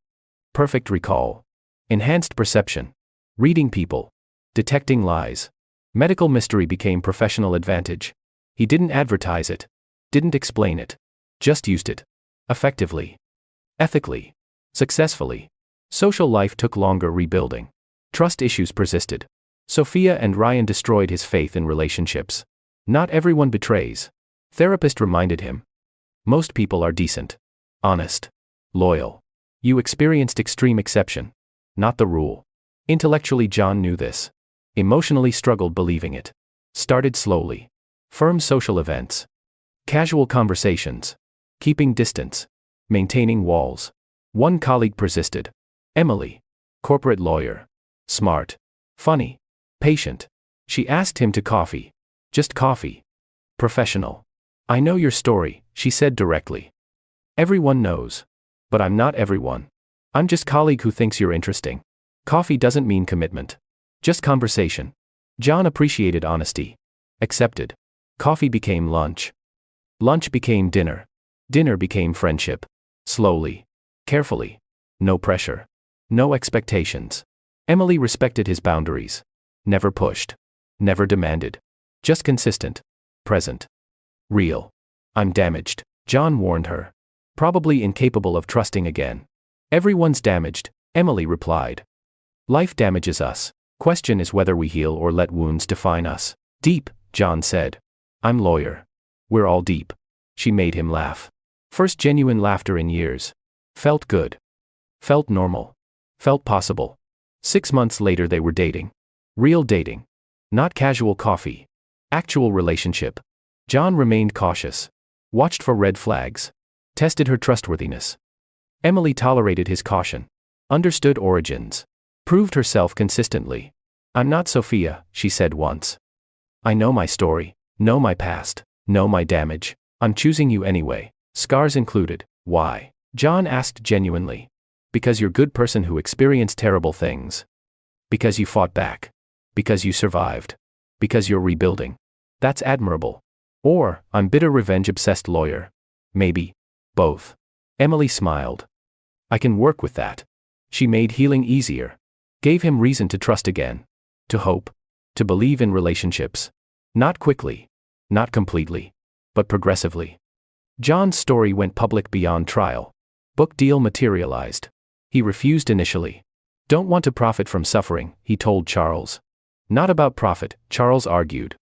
Perfect recall. Enhanced perception. Reading people. Detecting lies. Medical mystery became professional advantage. He didn't advertise it. Didn't explain it. Just used it. Effectively. Ethically. Successfully. Social life took longer rebuilding. Trust issues persisted. Sophia and Ryan destroyed his faith in relationships. Not everyone betrays. Therapist reminded him. Most people are decent. Honest. Loyal. You experienced extreme exception. Not the rule. Intellectually John knew this. Emotionally struggled believing it. Started slowly. Firm social events. Casual conversations. Keeping distance. Maintaining walls. One colleague persisted. Emily. Corporate lawyer. Smart. Funny. Patient. She asked him to coffee. Just coffee. Professional. I know your story, she said directly. Everyone knows. But I'm not everyone. I'm just colleague who thinks you're interesting. Coffee doesn't mean commitment. Just conversation. John appreciated honesty. Accepted. Coffee became lunch. Lunch became dinner. Dinner became friendship. Slowly. Carefully. No pressure. No expectations. Emily respected his boundaries. Never pushed. Never demanded. Just consistent. Present. Real. I'm damaged, John warned her. Probably incapable of trusting again. Everyone's damaged, Emily replied. Life damages us. Question is whether we heal or let wounds define us. Deep, John said. I'm lawyer. We're all deep. She made him laugh. First genuine laughter in years. Felt good. Felt normal. Felt possible. 6 months later they were dating. Real dating. Not casual coffee. Actual relationship. John remained cautious. Watched for red flags. Tested her trustworthiness. Emily tolerated his caution. Understood origins. Proved herself consistently. I'm not Sophia, she said once. I know my story, know my past, know my damage. I'm choosing you anyway, scars included. Why? John asked genuinely. Because you're a good person who experienced terrible things. Because you fought back. Because you survived. Because you're rebuilding. That's admirable. Or, I'm bitter revenge-obsessed lawyer. Maybe. Both. Emily smiled. I can work with that. She made healing easier. Gave him reason to trust again. To hope. To believe in relationships. Not quickly. Not completely. But progressively. John's story went public beyond trial. Book deal materialized. He refused initially. Don't want to profit from suffering, he told Charles. Not about profit, Charles argued.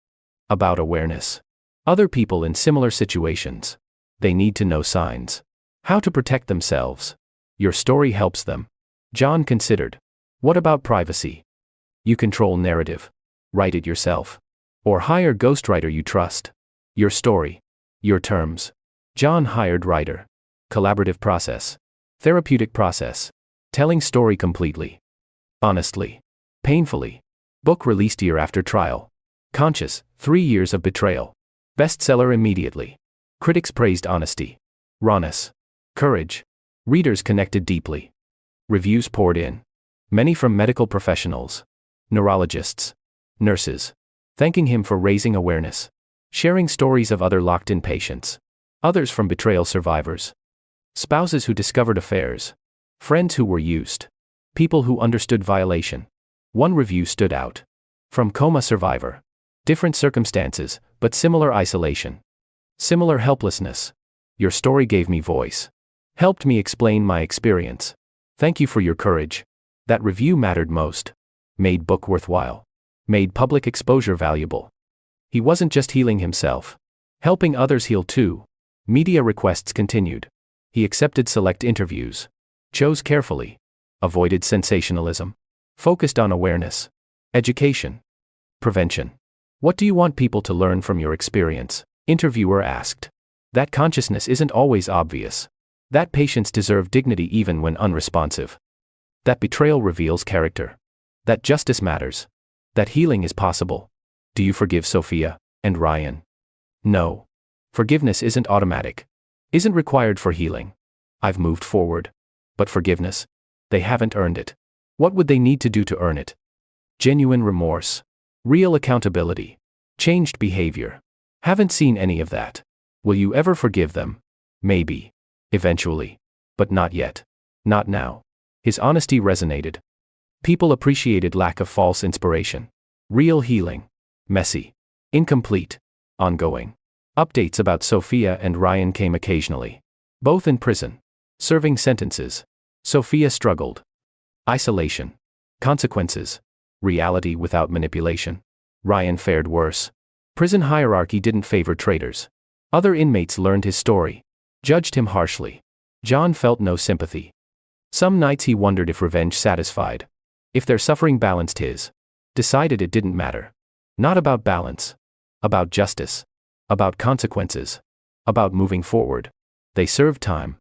About awareness. Other people in similar situations. They need to know signs. How to protect themselves. Your story helps them. John considered. What about privacy? You control narrative. Write it yourself. Or hire ghostwriter you trust. Your story. Your terms. John hired writer. Collaborative process. Therapeutic process. Telling story completely. Honestly. Painfully. Book released year after trial. Conscious, 3 years of betrayal. Bestseller immediately. Critics praised honesty. Rawness. Courage. Readers connected deeply. Reviews poured in. Many from medical professionals. Neurologists. Nurses. Thanking him for raising awareness. Sharing stories of other locked-in patients. Others from betrayal survivors. Spouses who discovered affairs. Friends who were used. People who understood violation. One review stood out. From coma survivor. Different circumstances, but similar isolation. Similar helplessness. Your story gave me voice. Helped me explain my experience. Thank you for your courage. That review mattered most. Made book worthwhile. Made public exposure valuable. He wasn't just healing himself. Helping others heal too. Media requests continued. He accepted select interviews. Chose carefully. Avoided sensationalism. Focused on awareness. Education. Prevention. What do you want people to learn from your experience? Interviewer asked. That consciousness isn't always obvious. That patients deserve dignity even when unresponsive. That betrayal reveals character. That justice matters. That healing is possible. Do you forgive Sophia and Ryan? No. Forgiveness isn't automatic. Isn't required for healing. I've moved forward. But forgiveness? They haven't earned it. What would they need to do to earn it? Genuine remorse. Real accountability. Changed behavior. Haven't seen any of that. Will you ever forgive them? Maybe. Eventually. But not yet. Not now. His honesty resonated. People appreciated lack of false inspiration. Real healing. Messy. Incomplete. Ongoing. Updates about Sophia and Ryan came occasionally. Both in prison. Serving sentences. Sophia struggled. Isolation. Consequences. Reality without manipulation. Ryan fared worse. Prison hierarchy didn't favor traitors. Other inmates learned his story. Judged him harshly. John felt no sympathy. Some nights he wondered if revenge satisfied. If their suffering balanced his. Decided it didn't matter. Not about balance. About justice. About consequences. About moving forward. They served time.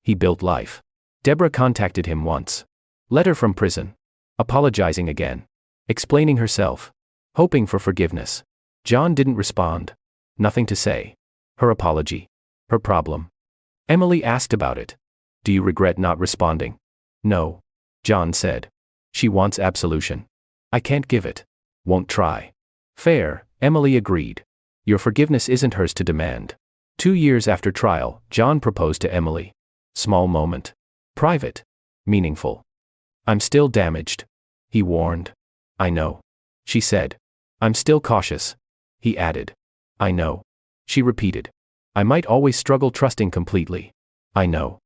He built life. Deborah contacted him once. Letter from prison. Apologizing again. Explaining herself. Hoping for forgiveness. John didn't respond. Nothing to say. Her apology. Her problem. Emily asked about it. Do you regret not responding? No. John said. She wants absolution. I can't give it. Won't try. Fair, Emily agreed. Your forgiveness isn't hers to demand. 2 years after trial, John proposed to Emily. Small moment. Private. Meaningful. I'm still damaged. He warned. I know. She said. I'm still cautious. He added. I know. She repeated. I might always struggle trusting completely. I know.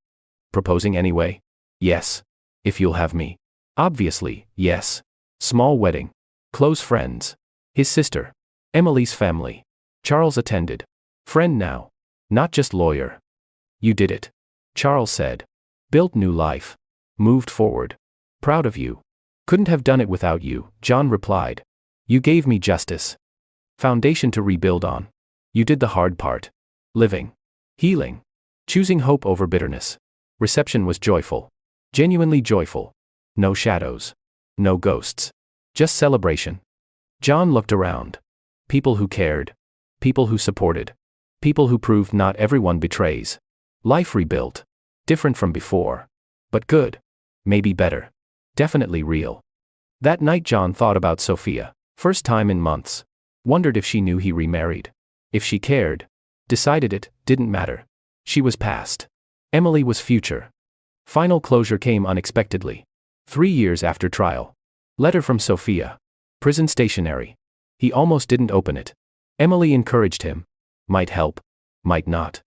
Proposing anyway? Yes. If you'll have me. Obviously, yes. Small wedding. Close friends. His sister. Emily's family. Charles attended. Friend now. Not just lawyer. You did it. Charles said. Built new life. Moved forward. Proud of you. Couldn't have done it without you, John replied. You gave me justice. Foundation to rebuild on. You did the hard part. Living. Healing. Choosing hope over bitterness. Reception was joyful. Genuinely joyful. No shadows. No ghosts. Just celebration. John looked around. People who cared. People who supported. People who proved not everyone betrays. Life rebuilt. Different from before. But good. Maybe better. Definitely real. That night John thought about Sophia. First time in months. Wondered if she knew he remarried. If she cared. Decided it didn't matter. She was past. Emily was future. Final closure came unexpectedly. 3 years after trial. Letter from Sophia. Prison stationery. He almost didn't open it. Emily encouraged him. Might help. Might not.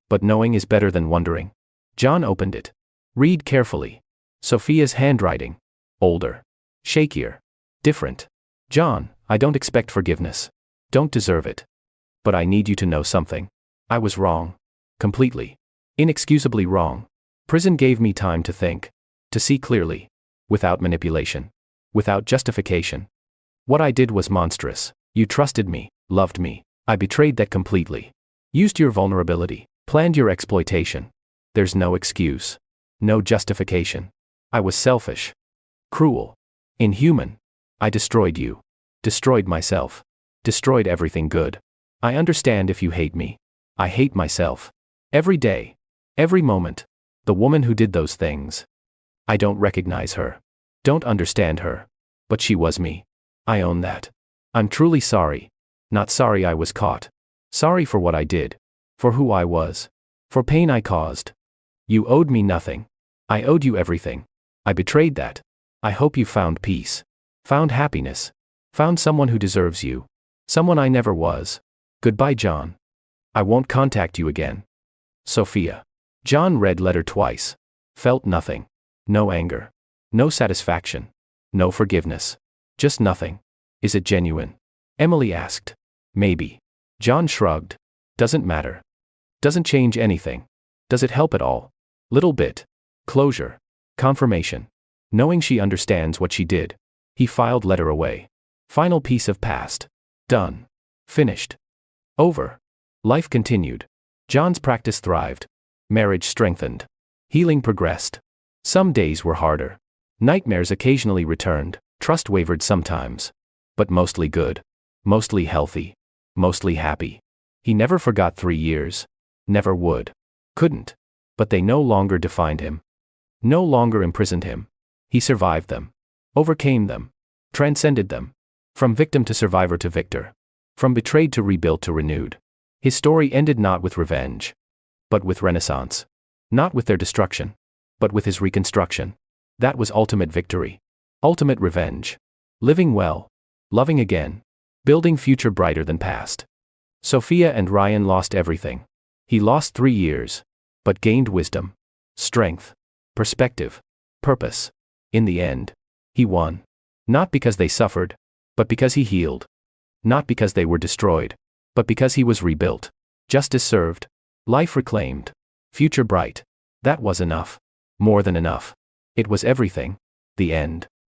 But knowing is better than wondering. John opened it. Read carefully. Sophia's handwriting. Older. Shakier. Different. John, I don't expect forgiveness. Don't deserve it. But I need you to know something. I was wrong. Completely. Inexcusably wrong. Prison gave me time to think. To see clearly. Without manipulation. Without justification. What I did was monstrous. You trusted me, loved me. I betrayed that completely. Used your vulnerability. Planned your exploitation. There's no excuse. No justification. I was selfish. Cruel. Inhuman. I destroyed you. Destroyed myself. Destroyed everything good. I understand if you hate me. I hate myself. Every day. Every moment. The woman who did those things. I don't recognize her. Don't understand her. But she was me. I own that. I'm truly sorry. Not sorry I was caught. Sorry for what I did. For who I was. For pain I caused. You owed me nothing. I owed you everything. I betrayed that. I hope you found peace. Found happiness. Found someone who deserves you. Someone I never was. Goodbye, John. I won't contact you again. Sophia. John read letter twice. Felt nothing. No anger. No satisfaction. No forgiveness. Just nothing. Is it genuine? Emily asked. Maybe. John shrugged. Doesn't matter. Doesn't change anything. Does it help at all? Little bit. Closure. Confirmation. Knowing she understands what she did. He filed letter away. Final piece of past. Done. Finished. Over. Life continued. John's practice thrived. Marriage strengthened. Healing progressed. Some days were harder. Nightmares occasionally returned. Trust wavered sometimes. But mostly good. Mostly healthy. Mostly happy. He never forgot 3 years. Never would. Couldn't. But they no longer defined him. No longer imprisoned him. He survived them. Overcame them. Transcended them. From victim to survivor to victor. From betrayed to rebuilt to renewed. His story ended not with revenge, but with renaissance. Not with their destruction, but with his reconstruction. That was ultimate victory. Ultimate revenge. Living well. Loving again. Building future brighter than past. Sophia and Ryan lost everything. He lost 3 years, but gained wisdom, strength, perspective, purpose. In the end, he won. Not because they suffered, but because he healed. Not because they were destroyed, but because he was rebuilt. Justice served. Life reclaimed. Future bright. That was enough. More than enough. It was everything. The end.